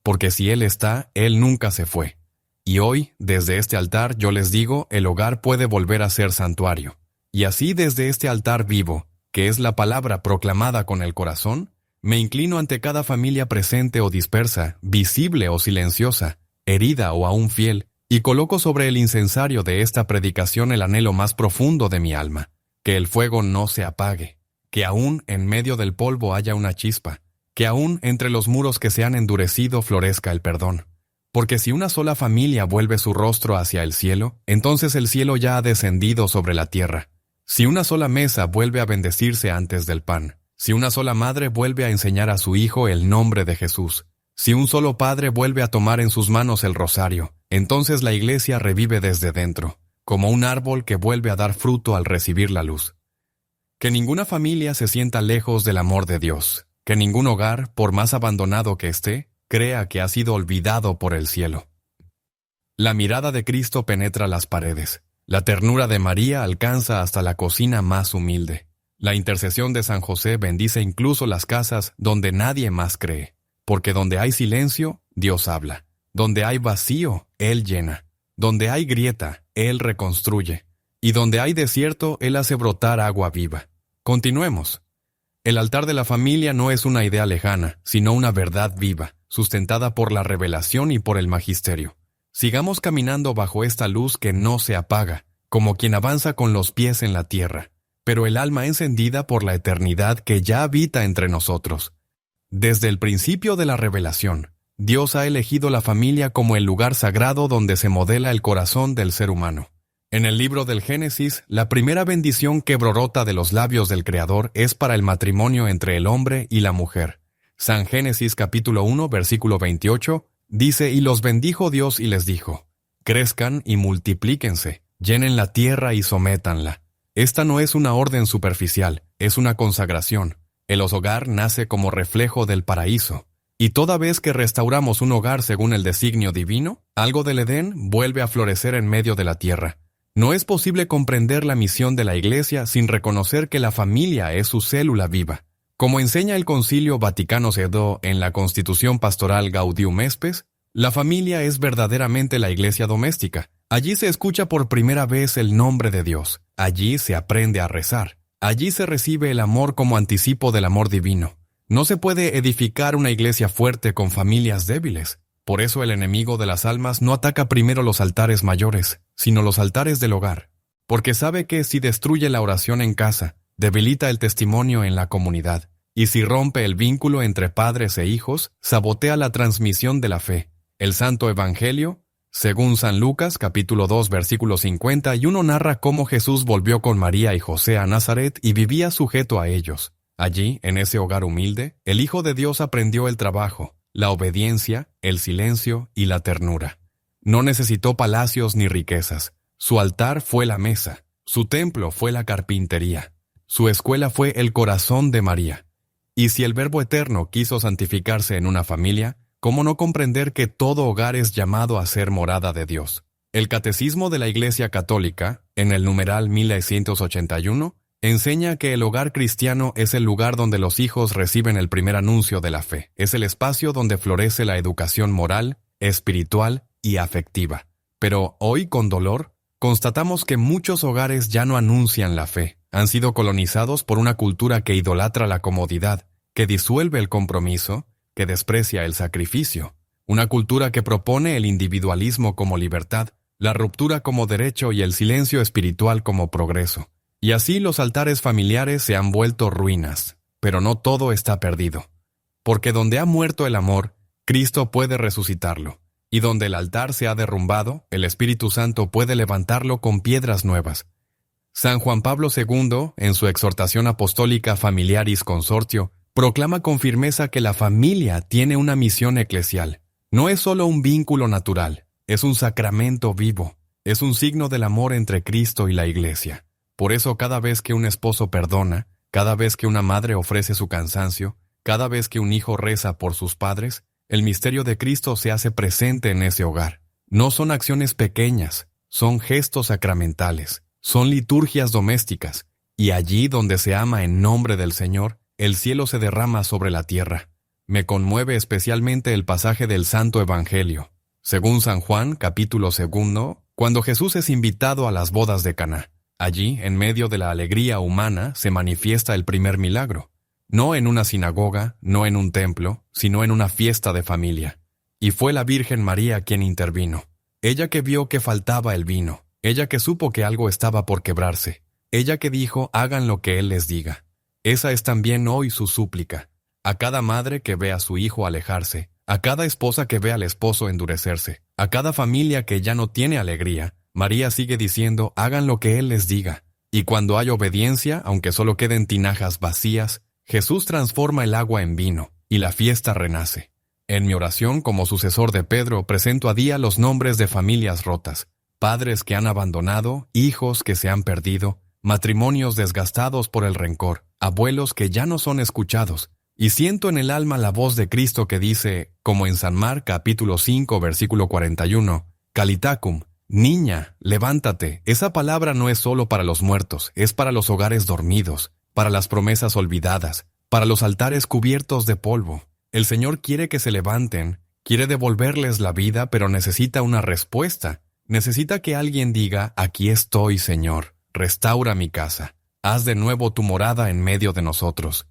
Porque si Él está, Él nunca se fue. Y hoy, desde este altar, yo les digo, el hogar puede volver a ser santuario. Y así desde este altar vivo, que es la palabra proclamada con el corazón, Me inclino ante cada familia presente o dispersa, visible o silenciosa, herida o aún fiel, y coloco sobre el incensario de esta predicación el anhelo más profundo de mi alma, que el fuego no se apague, que aún en medio del polvo haya una chispa, que aún entre los muros que se han endurecido florezca el perdón. Porque si una sola familia vuelve su rostro hacia el cielo, entonces el cielo ya ha descendido sobre la tierra. Si una sola mesa vuelve a bendecirse antes del pan, si una sola madre vuelve a enseñar a su hijo el nombre de Jesús, si un solo padre vuelve a tomar en sus manos el rosario, entonces la iglesia revive desde dentro, como un árbol que vuelve a dar fruto al recibir la luz. Que ninguna familia se sienta lejos del amor de Dios, que ningún hogar, por más abandonado que esté, crea que ha sido olvidado por el cielo. La mirada de Cristo penetra las paredes. La ternura de María alcanza hasta la cocina más humilde. La intercesión de San José bendice incluso las casas donde nadie más cree, porque donde hay silencio, Dios habla. Donde hay vacío, Él llena. Donde hay grieta, Él reconstruye. Y donde hay desierto, Él hace brotar agua viva. Continuemos. El altar de la familia no es una idea lejana, sino una verdad viva, sustentada por la revelación y por el magisterio. Sigamos caminando bajo esta luz que no se apaga, como quien avanza con los pies en la tierra, pero el alma encendida por la eternidad que ya habita entre nosotros. Desde el principio de la revelación, Dios ha elegido la familia como el lugar sagrado donde se modela el corazón del ser humano. En el libro del Génesis, la primera bendición que brota de los labios del Creador es para el matrimonio entre el hombre y la mujer. San Génesis capítulo 1, versículo 28, dice: «Y los bendijo Dios y les dijo, crezcan y multiplíquense, llenen la tierra y sométanla». Esta no es una orden superficial, es una consagración. El hogar nace como reflejo del paraíso. Y toda vez que restauramos un hogar según el designio divino, algo del Edén vuelve a florecer en medio de la tierra. No es posible comprender la misión de la Iglesia sin reconocer que la familia es su célula viva. Como enseña el Concilio Vaticano II en la Constitución Pastoral Gaudium Spes, la familia es verdaderamente la iglesia doméstica. Allí se escucha por primera vez el nombre de Dios. Allí se aprende a rezar. Allí se recibe el amor como anticipo del amor divino. No se puede edificar una iglesia fuerte con familias débiles. Por eso el enemigo de las almas no ataca primero los altares mayores, sino los altares del hogar. Porque sabe que si destruye la oración en casa, debilita el testimonio en la comunidad. Y si rompe el vínculo entre padres e hijos, sabotea la transmisión de la fe. El Santo Evangelio, según San Lucas, capítulo 2, versículo 51, narra cómo Jesús volvió con María y José a Nazaret y vivía sujeto a ellos. Allí, en ese hogar humilde, el Hijo de Dios aprendió el trabajo, la obediencia, el silencio y la ternura. No necesitó palacios ni riquezas. Su altar fue la mesa. Su templo fue la carpintería. Su escuela fue el corazón de María. Y si el Verbo Eterno quiso santificarse en una familia, ¿cómo no comprender que todo hogar es llamado a ser morada de Dios? El Catecismo de la Iglesia Católica, en el numeral 1181, enseña que el hogar cristiano es el lugar donde los hijos reciben el primer anuncio de la fe. Es el espacio donde florece la educación moral, espiritual y afectiva. Pero hoy, con dolor, constatamos que muchos hogares ya no anuncian la fe. Han sido colonizados por una cultura que idolatra la comodidad, que disuelve el compromiso, que desprecia el sacrificio. Una cultura que propone el individualismo como libertad, la ruptura como derecho y el silencio espiritual como progreso. Y así los altares familiares se han vuelto ruinas, pero no todo está perdido. Porque donde ha muerto el amor, Cristo puede resucitarlo. Y donde el altar se ha derrumbado, el Espíritu Santo puede levantarlo con piedras nuevas. San Juan Pablo II, en su exhortación apostólica Familiaris Consortio, proclama con firmeza que la familia tiene una misión eclesial. No es solo un vínculo natural, es un sacramento vivo, es un signo del amor entre Cristo y la Iglesia. Por eso cada vez que un esposo perdona, cada vez que una madre ofrece su cansancio, cada vez que un hijo reza por sus padres, el misterio de Cristo se hace presente en ese hogar. No son acciones pequeñas, son gestos sacramentales, son liturgias domésticas, y allí donde se ama en nombre del Señor, el cielo se derrama sobre la tierra. Me conmueve especialmente el pasaje del Santo Evangelio. Según San Juan, capítulo 2, cuando Jesús es invitado a las bodas de Caná. Allí, en medio de la alegría humana, se manifiesta el primer milagro. no en una sinagoga, no en un templo, sino en una fiesta de familia. Y fue la Virgen María quien intervino. Ella que vio que faltaba el vino, ella que supo que algo estaba por quebrarse, ella que dijo, hagan lo que Él les diga. Esa es también hoy su súplica. A cada madre que ve a su hijo alejarse, a cada esposa que ve al esposo endurecerse, a cada familia que ya no tiene alegría, María sigue diciendo, hagan lo que Él les diga. Y cuando hay obediencia, aunque solo queden tinajas vacías, Jesús transforma el agua en vino, y la fiesta renace. En mi oración, como sucesor de Pedro, presento a día los nombres de familias rotas, padres que han abandonado, hijos que se han perdido, matrimonios desgastados por el rencor, abuelos que ya no son escuchados, y siento en el alma la voz de Cristo que dice, como en San Marcos capítulo 5, versículo 41, Calitacum, niña, levántate. Esa palabra no es solo para los muertos, es para los hogares dormidos, para las promesas olvidadas, para los altares cubiertos de polvo. El Señor quiere que se levanten, quiere devolverles la vida, pero necesita una respuesta. Necesita que alguien diga, aquí estoy, Señor, restaura mi casa, haz de nuevo tu morada en medio de nosotros.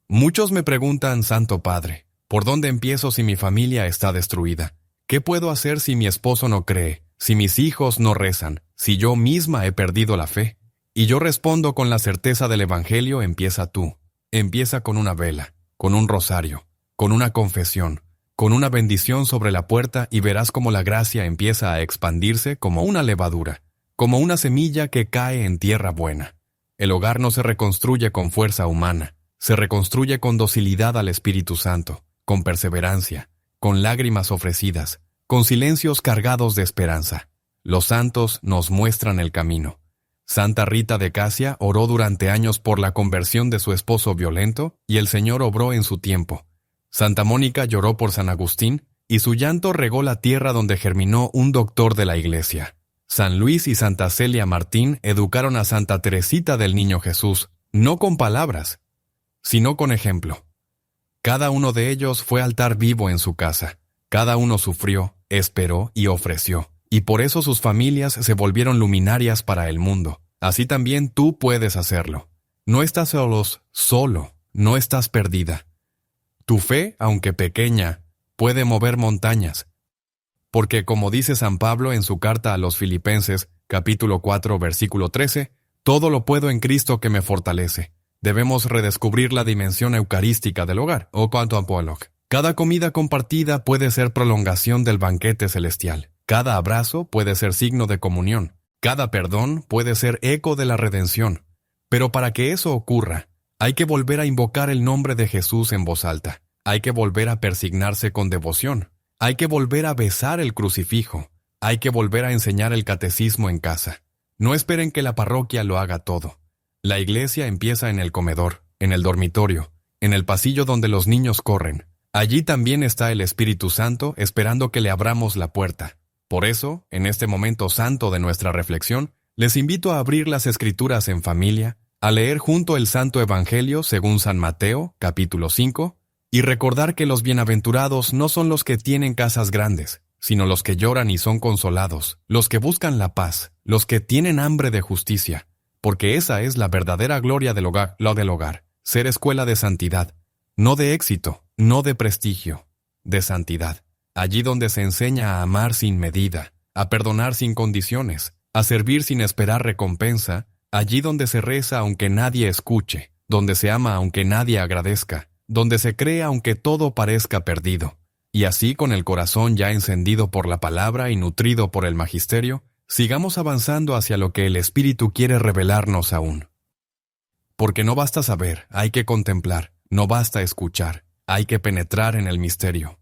Muchos me preguntan, Santo Padre, ¿por dónde empiezo si mi familia está destruida? ¿Qué puedo hacer si mi esposo no cree, si mis hijos no rezan, si yo misma he perdido la fe? Y yo respondo con la certeza del Evangelio, empieza tú. Empieza con una vela, con un rosario, con una confesión, con una bendición sobre la puerta y verás cómo la gracia empieza a expandirse como una levadura, como una semilla que cae en tierra buena. El hogar no se reconstruye con fuerza humana, se reconstruye con docilidad al Espíritu Santo, con perseverancia, con lágrimas ofrecidas, con silencios cargados de esperanza. Los santos nos muestran el camino. Santa Rita de Casia oró durante años por la conversión de su esposo violento y el Señor obró en su tiempo. Santa Mónica lloró por San Agustín y su llanto regó la tierra donde germinó un doctor de la Iglesia. San Luis y Santa Celia Martín educaron a Santa Teresita del Niño Jesús, no con palabras, sino con ejemplo. Cada uno de ellos fue altar vivo en su casa. Cada uno sufrió, esperó y ofreció. Y por eso sus familias se volvieron luminarias para el mundo. Así también tú puedes hacerlo. No estás solo, no estás perdida. Tu fe, aunque pequeña, puede mover montañas. Porque como dice San Pablo en su carta a los Filipenses, capítulo 4, versículo 13, todo lo puedo en Cristo que me fortalece. Debemos redescubrir la dimensión eucarística del hogar, o cuanto a Pollock. Cada comida compartida puede ser prolongación del banquete celestial. Cada abrazo puede ser signo de comunión. Cada perdón puede ser eco de la redención. Pero para que eso ocurra, hay que volver a invocar el nombre de Jesús en voz alta. Hay que volver a persignarse con devoción. Hay que volver a besar el crucifijo. Hay que volver a enseñar el catecismo en casa. No esperen que la parroquia lo haga todo. La iglesia empieza en el comedor, en el dormitorio, en el pasillo donde los niños corren. Allí también está el Espíritu Santo esperando que le abramos la puerta. Por eso, en este momento santo de nuestra reflexión, les invito a abrir las Escrituras en familia, a leer junto el Santo Evangelio según San Mateo, capítulo 5, y recordar que los bienaventurados no son los que tienen casas grandes, sino los que lloran y son consolados, los que buscan la paz, los que tienen hambre de justicia, porque esa es la verdadera gloria del hogar, ser escuela de santidad, no de éxito, no de prestigio, de santidad. Allí donde se enseña a amar sin medida, a perdonar sin condiciones, a servir sin esperar recompensa, allí donde se reza aunque nadie escuche, donde se ama aunque nadie agradezca, donde se cree aunque todo parezca perdido. Y así, con el corazón ya encendido por la palabra y nutrido por el magisterio, sigamos avanzando hacia lo que el Espíritu quiere revelarnos aún. Porque no basta saber, hay que contemplar, no basta escuchar, hay que penetrar en el misterio.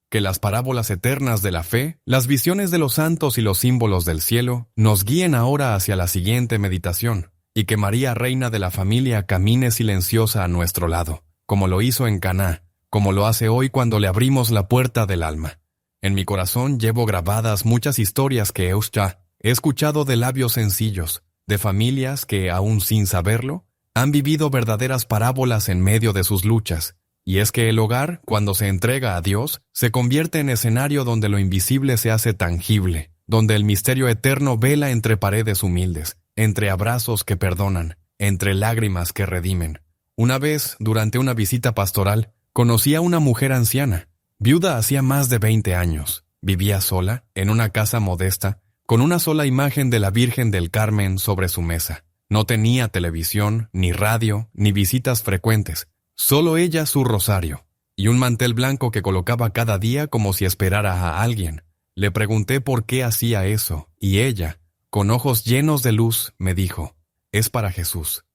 Que las parábolas eternas de la fe, las visiones de los santos y los símbolos del cielo, nos guíen ahora hacia la siguiente meditación, y que María, Reina de la Familia, camine silenciosa a nuestro lado, como lo hizo en Caná, como lo hace hoy cuando le abrimos la puerta del alma. En mi corazón llevo grabadas muchas historias que he escuchado de labios sencillos, de familias que, aún sin saberlo, han vivido verdaderas parábolas en medio de sus luchas. Y es que el hogar, cuando se entrega a Dios, se convierte en escenario donde lo invisible se hace tangible, donde el misterio eterno vela entre paredes humildes, entre abrazos que perdonan, entre lágrimas que redimen. Una vez, durante una visita pastoral, conocí a una mujer anciana, viuda hacía más de 20 años. Vivía sola, en una casa modesta, con una sola imagen de la Virgen del Carmen sobre su mesa. No tenía televisión, ni radio, ni visitas frecuentes. Solo ella su rosario, y un mantel blanco que colocaba cada día como si esperara a alguien. Le pregunté por qué hacía eso, y ella, con ojos llenos de luz, me dijo, «Es para Jesús.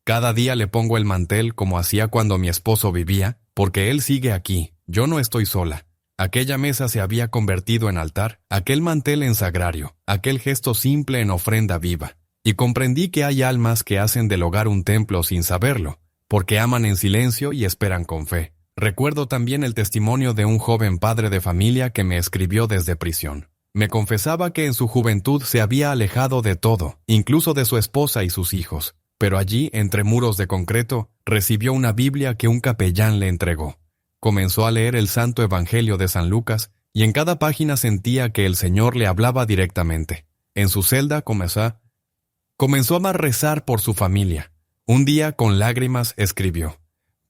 Cada día le pongo el mantel como hacía cuando mi esposo vivía, porque él sigue aquí, yo no estoy sola». Aquella mesa se había convertido en altar, aquel mantel en sagrario, aquel gesto simple en ofrenda viva. Y comprendí que hay almas que hacen del hogar un templo sin saberlo, porque aman en silencio y esperan con fe. Recuerdo también el testimonio de un joven padre de familia que me escribió desde prisión. Me confesaba que en su juventud se había alejado de todo, incluso de su esposa y sus hijos. Pero allí, entre muros de concreto, recibió una Biblia que un capellán le entregó. Comenzó a leer el Santo Evangelio de San Lucas y en cada página sentía que el Señor le hablaba directamente. En su celda comenzó a rezar por su familia. Un día, con lágrimas, escribió,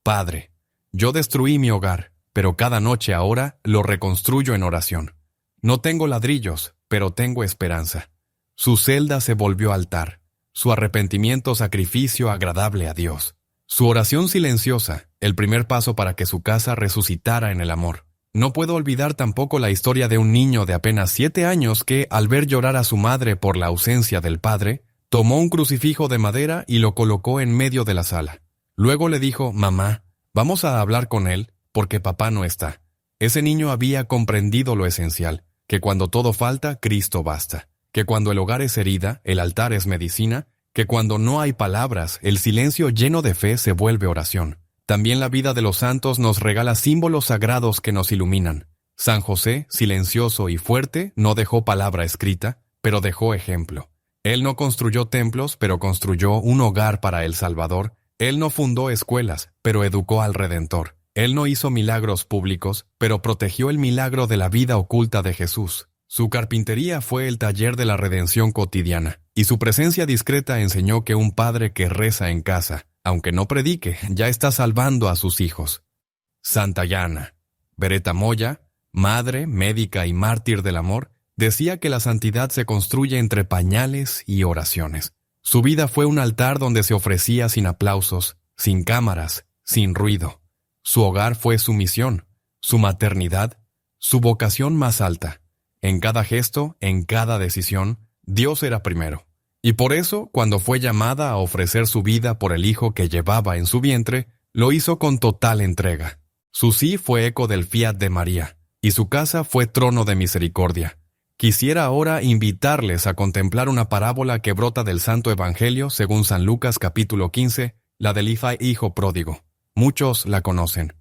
«Padre, yo destruí mi hogar, pero cada noche ahora lo reconstruyo en oración. No tengo ladrillos, pero tengo esperanza». Su celda se volvió altar, su arrepentimiento sacrificio agradable a Dios. Su oración silenciosa, el primer paso para que su casa resucitara en el amor. No puedo olvidar tampoco la historia de un niño de apenas 7 años que, al ver llorar a su madre por la ausencia del padre, tomó un crucifijo de madera y lo colocó en medio de la sala. Luego le dijo, «Mamá, vamos a hablar con él, porque papá no está». Ese niño había comprendido lo esencial, que cuando todo falta, Cristo basta, que cuando el hogar es herida, el altar es medicina, que cuando no hay palabras, el silencio lleno de fe se vuelve oración. También la vida de los santos nos regala símbolos sagrados que nos iluminan. San José, silencioso y fuerte, no dejó palabra escrita, pero dejó ejemplo. Él no construyó templos, pero construyó un hogar para el Salvador. Él no fundó escuelas, pero educó al Redentor. Él no hizo milagros públicos, pero protegió el milagro de la vida oculta de Jesús. Su carpintería fue el taller de la redención cotidiana, y su presencia discreta enseñó que un padre que reza en casa, aunque no predique, ya está salvando a sus hijos. Santa Yana, Beretta Moya, madre, médica y mártir del amor, decía que la santidad se construye entre pañales y oraciones. Su vida fue un altar donde se ofrecía sin aplausos, sin cámaras, sin ruido. Su hogar fue su misión, su maternidad, su vocación más alta. En cada gesto, en cada decisión, Dios era primero. Y por eso, cuando fue llamada a ofrecer su vida por el hijo que llevaba en su vientre, lo hizo con total entrega. Su sí fue eco del fiat de María, y su casa fue trono de misericordia. Quisiera ahora invitarles a contemplar una parábola que brota del Santo Evangelio según San Lucas capítulo 15, la del hijo pródigo. Muchos la conocen.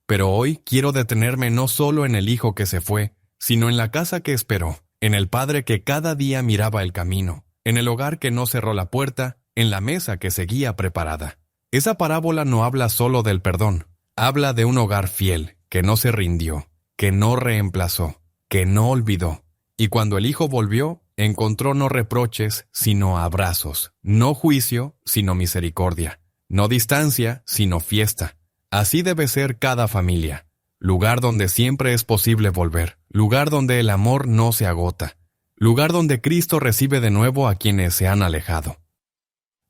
Pero hoy quiero detenerme no solo en el hijo que se fue, sino en la casa que esperó, en el padre que cada día miraba el camino, en el hogar que no cerró la puerta, en la mesa que seguía preparada. Esa parábola no habla solo del perdón, habla de un hogar fiel, que no se rindió, que no reemplazó, que no olvidó. Y cuando el hijo volvió, encontró no reproches, sino abrazos, no juicio, sino misericordia, no distancia, sino fiesta. Así debe ser cada familia. Lugar donde siempre es posible volver, lugar donde el amor no se agota, lugar donde Cristo recibe de nuevo a quienes se han alejado.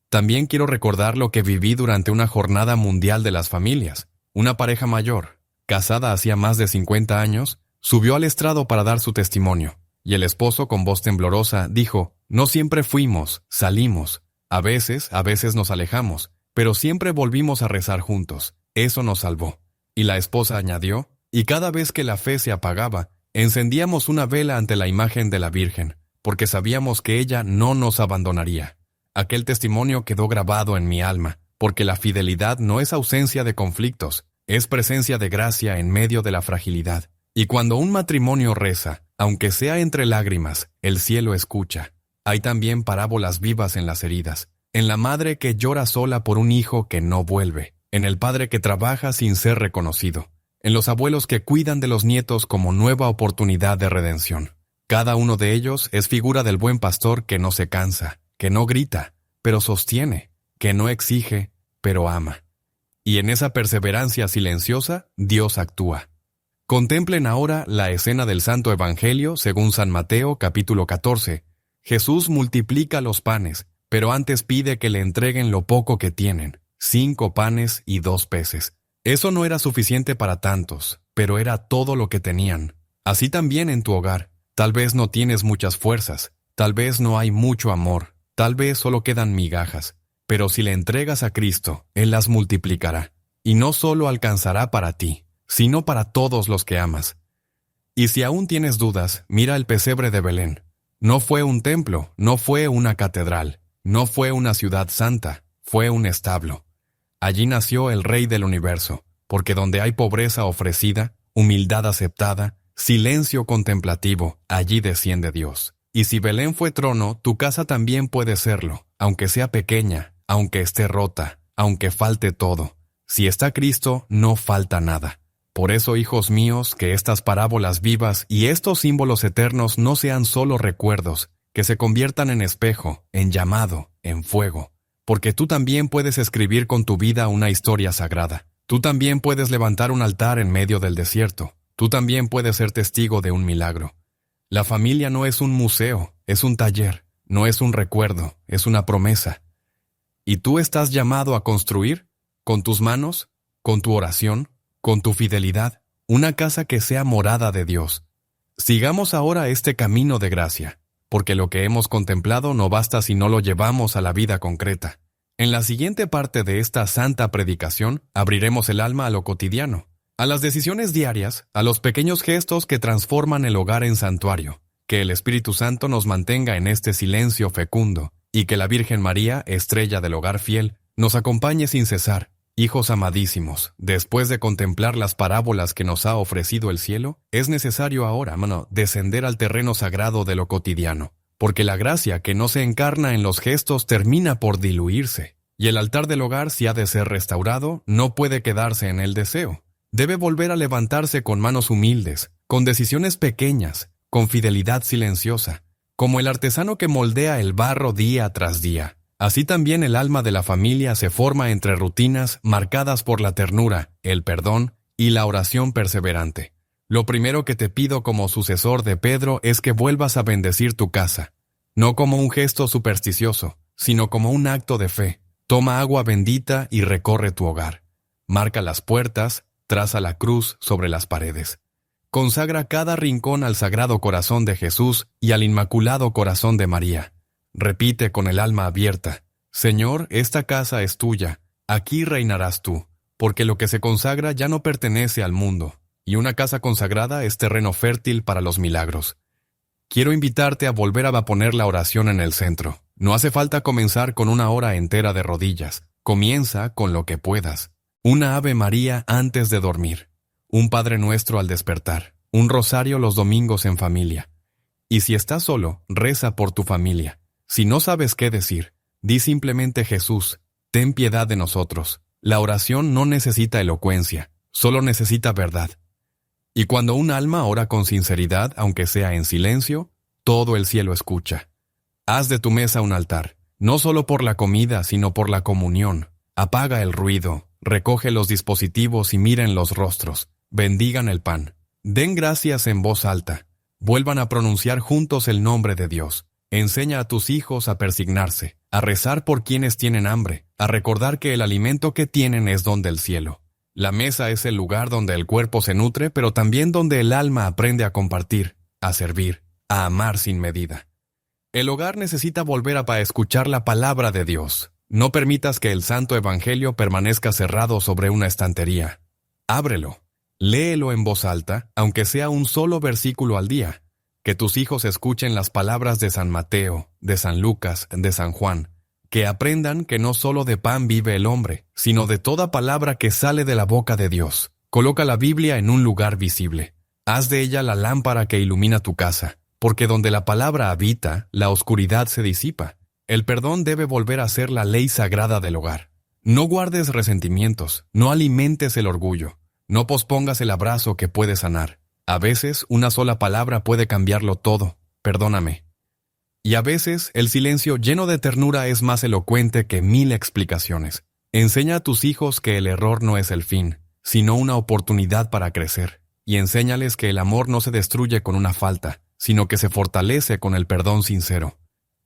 También quiero recordar lo que viví durante una jornada mundial de las familias. Una pareja mayor, casada hacía más de 50 años, subió al estrado para dar su testimonio, y el esposo con voz temblorosa dijo, «No siempre fuimos, salimos, a veces nos alejamos, pero siempre volvimos a rezar juntos, eso nos salvó». Y la esposa añadió, «Y cada vez que la fe se apagaba, encendíamos una vela ante la imagen de la Virgen, porque sabíamos que ella no nos abandonaría». Aquel testimonio quedó grabado en mi alma, porque la fidelidad no es ausencia de conflictos, es presencia de gracia en medio de la fragilidad. Y cuando un matrimonio reza, aunque sea entre lágrimas, el cielo escucha. Hay también parábolas vivas en las heridas, en la madre que llora sola por un hijo que no vuelve, en el padre que trabaja sin ser reconocido, en los abuelos que cuidan de los nietos como nueva oportunidad de redención. Cada uno de ellos es figura del buen pastor que no se cansa, que no grita, pero sostiene, que no exige, pero ama. Y en esa perseverancia silenciosa, Dios actúa. Contemplen ahora la escena del Santo Evangelio según San Mateo capítulo 14. Jesús multiplica los panes, pero antes pide que le entreguen lo poco que tienen, 5 panes y 2 peces. Eso no era suficiente para tantos, pero era todo lo que tenían. Así también en tu hogar. Tal vez no tienes muchas fuerzas, tal vez no hay mucho amor, tal vez solo quedan migajas, pero si le entregas a Cristo, Él las multiplicará, y no solo alcanzará para ti, sino para todos los que amas. Y si aún tienes dudas, mira el pesebre de Belén. No fue un templo, no fue una catedral, no fue una ciudad santa, fue un establo. Allí nació el Rey del universo, porque donde hay pobreza ofrecida, humildad aceptada, silencio contemplativo, allí desciende Dios. Y si Belén fue trono, tu casa también puede serlo, aunque sea pequeña, aunque esté rota, aunque falte todo. Si está Cristo, no falta nada. Por eso, hijos míos, que estas parábolas vivas y estos símbolos eternos no sean solo recuerdos, que se conviertan en espejo, en llamado, en fuego. Porque tú también puedes escribir con tu vida una historia sagrada. Tú también puedes levantar un altar en medio del desierto. Tú también puedes ser testigo de un milagro. La familia no es un museo, es un taller, no es un recuerdo, es una promesa. ¿Y tú estás llamado a construir, con tus manos, con tu oración, con tu fidelidad, una casa que sea morada de Dios? Sigamos ahora este camino de gracia, porque lo que hemos contemplado no basta si no lo llevamos a la vida concreta. En la siguiente parte de esta santa predicación, abriremos el alma a lo cotidiano, a las decisiones diarias, a los pequeños gestos que transforman el hogar en santuario. Que el Espíritu Santo nos mantenga en este silencio fecundo, y que la Virgen María, estrella del hogar fiel, nos acompañe sin cesar. Hijos amadísimos, después de contemplar las parábolas que nos ha ofrecido el cielo, es necesario ahora, descender al terreno sagrado de lo cotidiano, porque la gracia que no se encarna en los gestos termina por diluirse, y el altar del hogar, si ha de ser restaurado, no puede quedarse en el deseo. Debe volver a levantarse con manos humildes, con decisiones pequeñas, con fidelidad silenciosa, como el artesano que moldea el barro día tras día. Así también el alma de la familia se forma entre rutinas marcadas por la ternura, el perdón y la oración perseverante. Lo primero que te pido como sucesor de Pedro es que vuelvas a bendecir tu casa, no como un gesto supersticioso, sino como un acto de fe. Toma agua bendita y recorre tu hogar. Marca las puertas, traza la cruz sobre las paredes. Consagra cada rincón al Sagrado Corazón de Jesús y al Inmaculado Corazón de María. Repite con el alma abierta: Señor, esta casa es tuya, aquí reinarás tú, porque lo que se consagra ya no pertenece al mundo, y una casa consagrada es terreno fértil para los milagros. Quiero invitarte a volver a poner la oración en el centro. No hace falta comenzar con una hora entera de rodillas. Comienza con lo que puedas. Una Ave María antes de dormir, un Padre Nuestro al despertar, un rosario los domingos en familia. Y si estás solo, reza por tu familia. Si no sabes qué decir, di simplemente: Jesús, ten piedad de nosotros. La oración no necesita elocuencia, solo necesita verdad. Y cuando un alma ora con sinceridad, aunque sea en silencio, todo el cielo escucha. Haz de tu mesa un altar, no solo por la comida, sino por la comunión. Apaga el ruido, recoge los dispositivos y miren los rostros. Bendigan el pan. Den gracias en voz alta. Vuelvan a pronunciar juntos el nombre de Dios. Enseña a tus hijos a persignarse, a rezar por quienes tienen hambre, a recordar que el alimento que tienen es don del cielo. La mesa es el lugar donde el cuerpo se nutre, pero también donde el alma aprende a compartir, a servir, a amar sin medida. El hogar necesita volver a escuchar la palabra de Dios. No permitas que el Santo Evangelio permanezca cerrado sobre una estantería. Ábrelo. Léelo en voz alta, aunque sea un solo versículo al día. Que tus hijos escuchen las palabras de San Mateo, de San Lucas, de San Juan. Que aprendan que no solo de pan vive el hombre, sino de toda palabra que sale de la boca de Dios. Coloca la Biblia en un lugar visible. Haz de ella la lámpara que ilumina tu casa, porque donde la palabra habita, la oscuridad se disipa. El perdón debe volver a ser la ley sagrada del hogar. No guardes resentimientos, no alimentes el orgullo, no pospongas el abrazo que puede sanar. A veces, una sola palabra puede cambiarlo todo: perdóname. Y a veces, el silencio lleno de ternura es más elocuente que 1000 explicaciones. Enseña a tus hijos que el error no es el fin, sino una oportunidad para crecer. Y enséñales que el amor no se destruye con una falta, sino que se fortalece con el perdón sincero.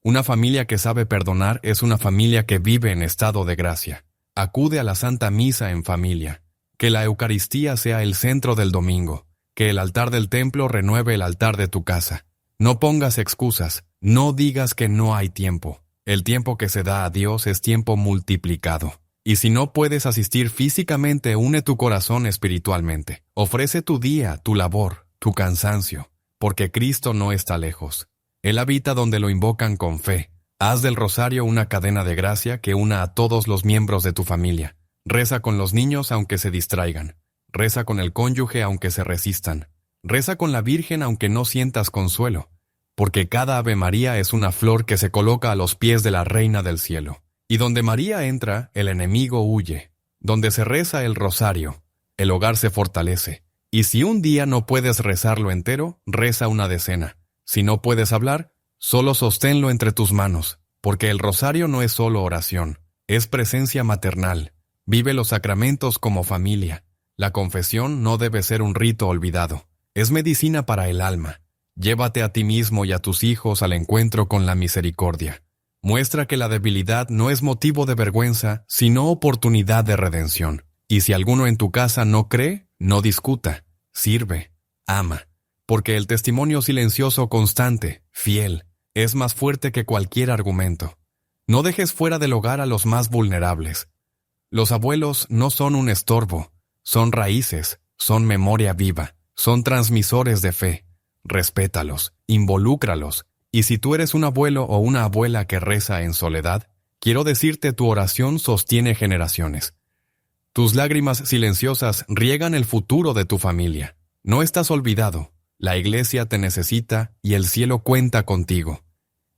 Una familia que sabe perdonar es una familia que vive en estado de gracia. Acude a la Santa Misa en familia. Que la Eucaristía sea el centro del domingo. Que el altar del templo renueve el altar de tu casa. No pongas excusas. No digas que no hay tiempo. El tiempo que se da a Dios es tiempo multiplicado. Y si no puedes asistir físicamente, une tu corazón espiritualmente. Ofrece tu día, tu labor, tu cansancio, porque Cristo no está lejos. Él habita donde lo invocan con fe. Haz del rosario una cadena de gracia que una a todos los miembros de tu familia. Reza con los niños aunque se distraigan. Reza con el cónyuge aunque se resistan. Reza con la Virgen aunque no sientas consuelo, porque cada Ave María es una flor que se coloca a los pies de la Reina del Cielo. Y donde María entra, el enemigo huye. Donde se reza el rosario, el hogar se fortalece. Y si un día no puedes rezarlo entero, reza una decena. Si no puedes hablar, solo sosténlo entre tus manos, porque el rosario no es solo oración, es presencia maternal. Vive los sacramentos como familia. La confesión no debe ser un rito olvidado. Es medicina para el alma. Llévate a ti mismo y a tus hijos al encuentro con la misericordia. Muestra que la debilidad no es motivo de vergüenza, sino oportunidad de redención. Y si alguno en tu casa no cree, no discuta. Sirve. Ama. Porque el testimonio silencioso constante, fiel, es más fuerte que cualquier argumento. No dejes fuera del hogar a los más vulnerables. Los abuelos no son un estorbo, son raíces, son memoria viva, son transmisores de fe. Respétalos, involúcralos, y si tú eres un abuelo o una abuela que reza en soledad, quiero decirte tu oración sostiene generaciones. Tus lágrimas silenciosas riegan el futuro de tu familia. No estás olvidado, la iglesia te necesita y el cielo cuenta contigo.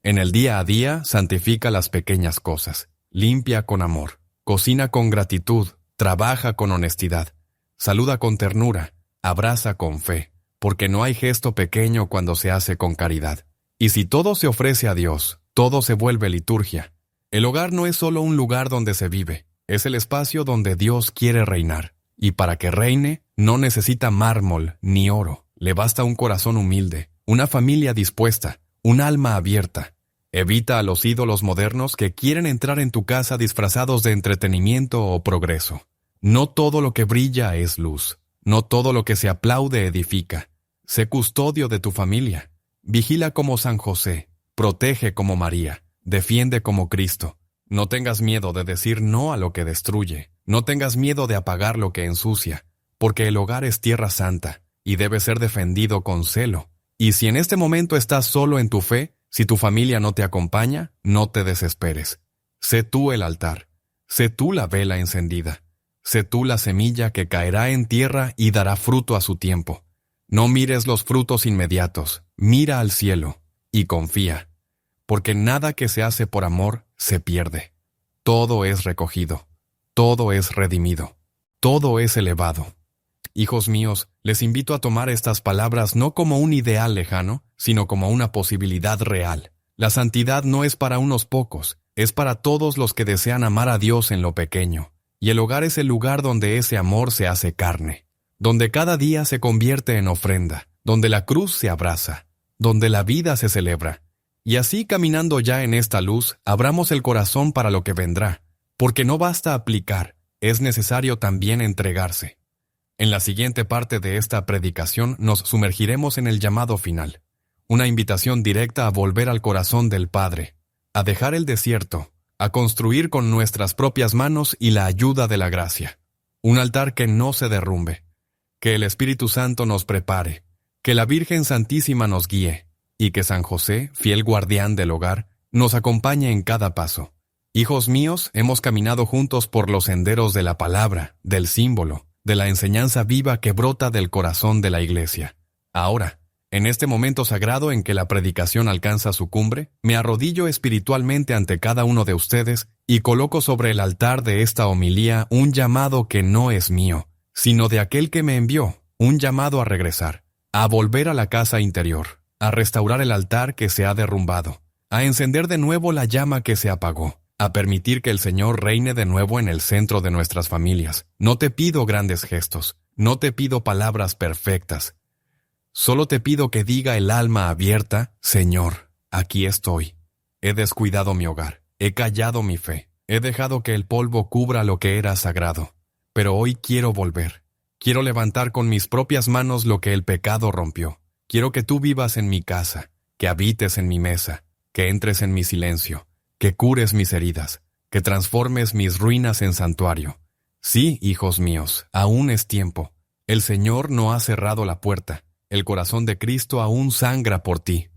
En el día a día, santifica las pequeñas cosas, limpia con amor, cocina con gratitud, trabaja con honestidad, saluda con ternura, abraza con fe, porque no hay gesto pequeño cuando se hace con caridad. Y si todo se ofrece a Dios, todo se vuelve liturgia. El hogar no es solo un lugar donde se vive, es el espacio donde Dios quiere reinar. Y para que reine, no necesita mármol ni oro, le basta un corazón humilde, una familia dispuesta, un alma abierta. Evita a los ídolos modernos que quieren entrar en tu casa disfrazados de entretenimiento o progreso. No todo lo que brilla es luz. No todo lo que se aplaude edifica. Sé custodio de tu familia. Vigila como San José. Protege como María. Defiende como Cristo. No tengas miedo de decir no a lo que destruye. No tengas miedo de apagar lo que ensucia. Porque el hogar es tierra santa y debe ser defendido con celo. Y si en este momento estás solo en tu fe, si tu familia no te acompaña, no te desesperes. Sé tú el altar. Sé tú la vela encendida. Sé tú la semilla que caerá en tierra y dará fruto a su tiempo. No mires los frutos inmediatos, mira al cielo y confía, porque nada que se hace por amor se pierde. Todo es recogido, todo es redimido, todo es elevado. Hijos míos, les invito a tomar estas palabras no como un ideal lejano, sino como una posibilidad real. La santidad no es para unos pocos, es para todos los que desean amar a Dios en lo pequeño. Y el hogar es el lugar donde ese amor se hace carne, donde cada día se convierte en ofrenda, donde la cruz se abraza, donde la vida se celebra. Y así, caminando ya en esta luz, abramos el corazón para lo que vendrá, porque no basta aplicar, es necesario también entregarse. En la siguiente parte de esta predicación nos sumergiremos en el llamado final, una invitación directa a volver al corazón del Padre, a dejar el desierto, a construir con nuestras propias manos y la ayuda de la gracia. Un altar que no se derrumbe. Que el Espíritu Santo nos prepare, que la Virgen Santísima nos guíe, y que San José, fiel guardián del hogar, nos acompañe en cada paso. Hijos míos, hemos caminado juntos por los senderos de la palabra, del símbolo, de la enseñanza viva que brota del corazón de la Iglesia. Ahora, en este momento sagrado en que la predicación alcanza su cumbre, me arrodillo espiritualmente ante cada uno de ustedes y coloco sobre el altar de esta homilía un llamado que no es mío, sino de aquel que me envió, un llamado a regresar, a volver a la casa interior, a restaurar el altar que se ha derrumbado, a encender de nuevo la llama que se apagó, a permitir que el Señor reine de nuevo en el centro de nuestras familias. No te pido grandes gestos, no te pido palabras perfectas. Solo te pido que diga el alma abierta: Señor, aquí estoy. He descuidado mi hogar, he callado mi fe, he dejado que el polvo cubra lo que era sagrado. Pero hoy quiero volver. Quiero levantar con mis propias manos lo que el pecado rompió. Quiero que tú vivas en mi casa, que habites en mi mesa, que entres en mi silencio, que cures mis heridas, que transformes mis ruinas en santuario. Sí, hijos míos, aún es tiempo. El Señor no ha cerrado la puerta. El corazón de Cristo aún sangra por ti.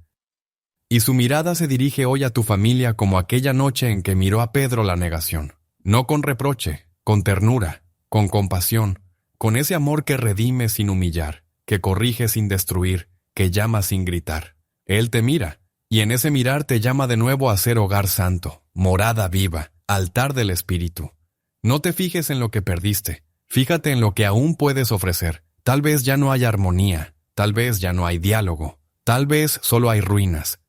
Y su mirada se dirige hoy a tu familia como aquella noche en que miró a Pedro la negación. No con reproche, con ternura, con compasión, con ese amor que redime sin humillar, que corrige sin destruir, que llama sin gritar. Él te mira, y en ese mirar te llama de nuevo a ser hogar santo, morada viva, altar del Espíritu. No te fijes en lo que perdiste, fíjate en lo que aún puedes ofrecer. Tal vez ya no hay armonía, tal vez ya no hay diálogo, tal vez solo hay ruinas.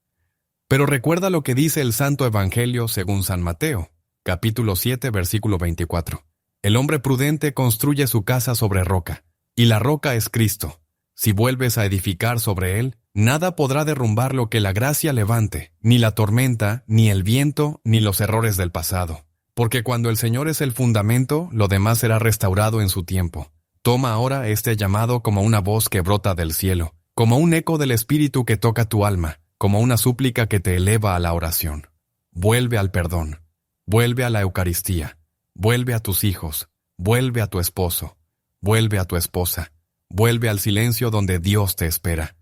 Pero recuerda lo que dice el Santo Evangelio según San Mateo, capítulo 7, versículo 24. El hombre prudente construye su casa sobre roca, y la roca es Cristo. Si vuelves a edificar sobre él, nada podrá derrumbar lo que la gracia levante, ni la tormenta, ni el viento, ni los errores del pasado. Porque cuando el Señor es el fundamento, lo demás será restaurado en su tiempo. Toma ahora este llamado como una voz que brota del cielo, como un eco del Espíritu que toca tu alma, como una súplica que te eleva a la oración. Vuelve al perdón, vuelve a la Eucaristía, vuelve a tus hijos, vuelve a tu esposo, vuelve a tu esposa, vuelve al silencio donde Dios te espera.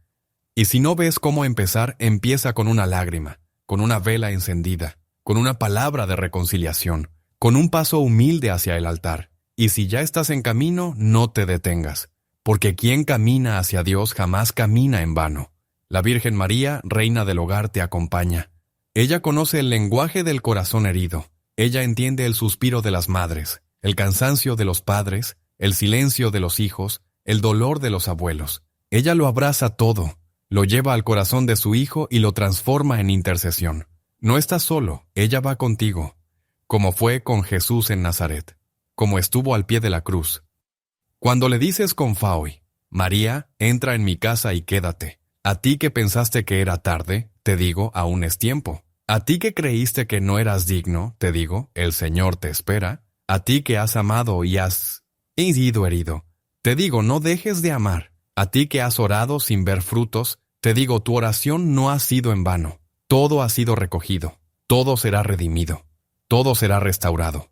Y si no ves cómo empezar, empieza con una lágrima, con una vela encendida, con una palabra de reconciliación, con un paso humilde hacia el altar. Y si ya estás en camino, no te detengas, porque quien camina hacia Dios jamás camina en vano. La Virgen María, Reina del Hogar, te acompaña. Ella conoce el lenguaje del corazón herido. Ella entiende el suspiro de las madres, el cansancio de los padres, el silencio de los hijos, el dolor de los abuelos. Ella lo abraza todo, lo lleva al corazón de su hijo y lo transforma en intercesión. No estás solo, ella va contigo, como fue con Jesús en Nazaret, como estuvo al pie de la cruz. Cuando le dices con Faoi: María, entra en mi casa y quédate. A ti que pensaste que era tarde, te digo, aún es tiempo. A ti que creíste que no eras digno, te digo, el Señor te espera. A ti que has amado y has sido herido, te digo, no dejes de amar. A ti que has orado sin ver frutos, te digo, tu oración no ha sido en vano. Todo ha sido recogido, todo será redimido, todo será restaurado.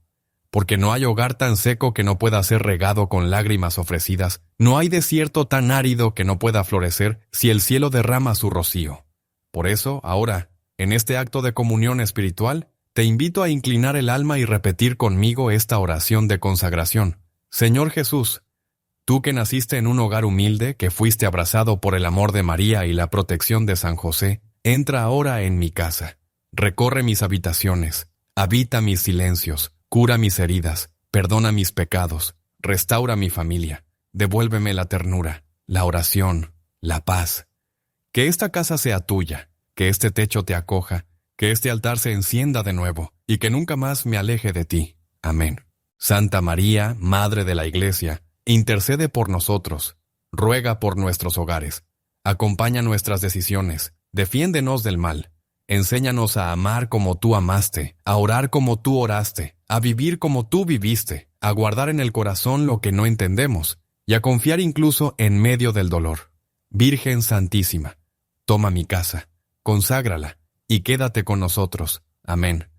Porque no hay hogar tan seco que no pueda ser regado con lágrimas ofrecidas, no hay desierto tan árido que no pueda florecer si el cielo derrama su rocío. Por eso, ahora, en este acto de comunión espiritual, te invito a inclinar el alma y repetir conmigo esta oración de consagración. Señor Jesús, tú que naciste en un hogar humilde, que fuiste abrazado por el amor de María y la protección de San José, entra ahora en mi casa, recorre mis habitaciones, habita mis silencios, cura mis heridas, perdona mis pecados, restaura mi familia, devuélveme la ternura, la oración, la paz. Que esta casa sea tuya, que este techo te acoja, que este altar se encienda de nuevo y que nunca más me aleje de ti. Amén. Santa María, Madre de la Iglesia, intercede por nosotros, ruega por nuestros hogares, acompaña nuestras decisiones, defiéndenos del mal. Enséñanos a amar como tú amaste, a orar como tú oraste, a vivir como tú viviste, a guardar en el corazón lo que no entendemos y a confiar incluso en medio del dolor. Virgen Santísima, toma mi casa, conságrala y quédate con nosotros. Amén.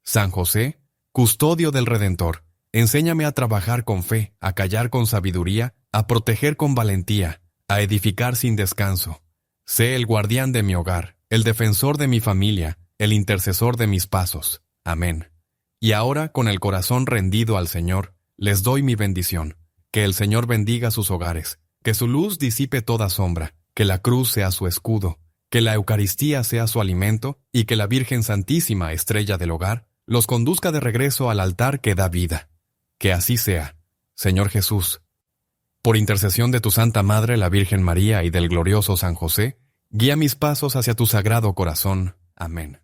San José, custodio del Redentor, enséñame a trabajar con fe, a callar con sabiduría, a proteger con valentía, a edificar sin descanso. Sé el guardián de mi hogar, el defensor de mi familia, el intercesor de mis pasos. Amén. Y ahora, con el corazón rendido al Señor, les doy mi bendición. Que el Señor bendiga sus hogares, que su luz disipe toda sombra, que la cruz sea su escudo, que la Eucaristía sea su alimento y que la Virgen Santísima, estrella del hogar, los conduzca de regreso al altar que da vida. Que así sea, Señor Jesús. Por intercesión de tu Santa Madre, la Virgen María, y del glorioso San José, guía mis pasos hacia tu sagrado corazón. Amén.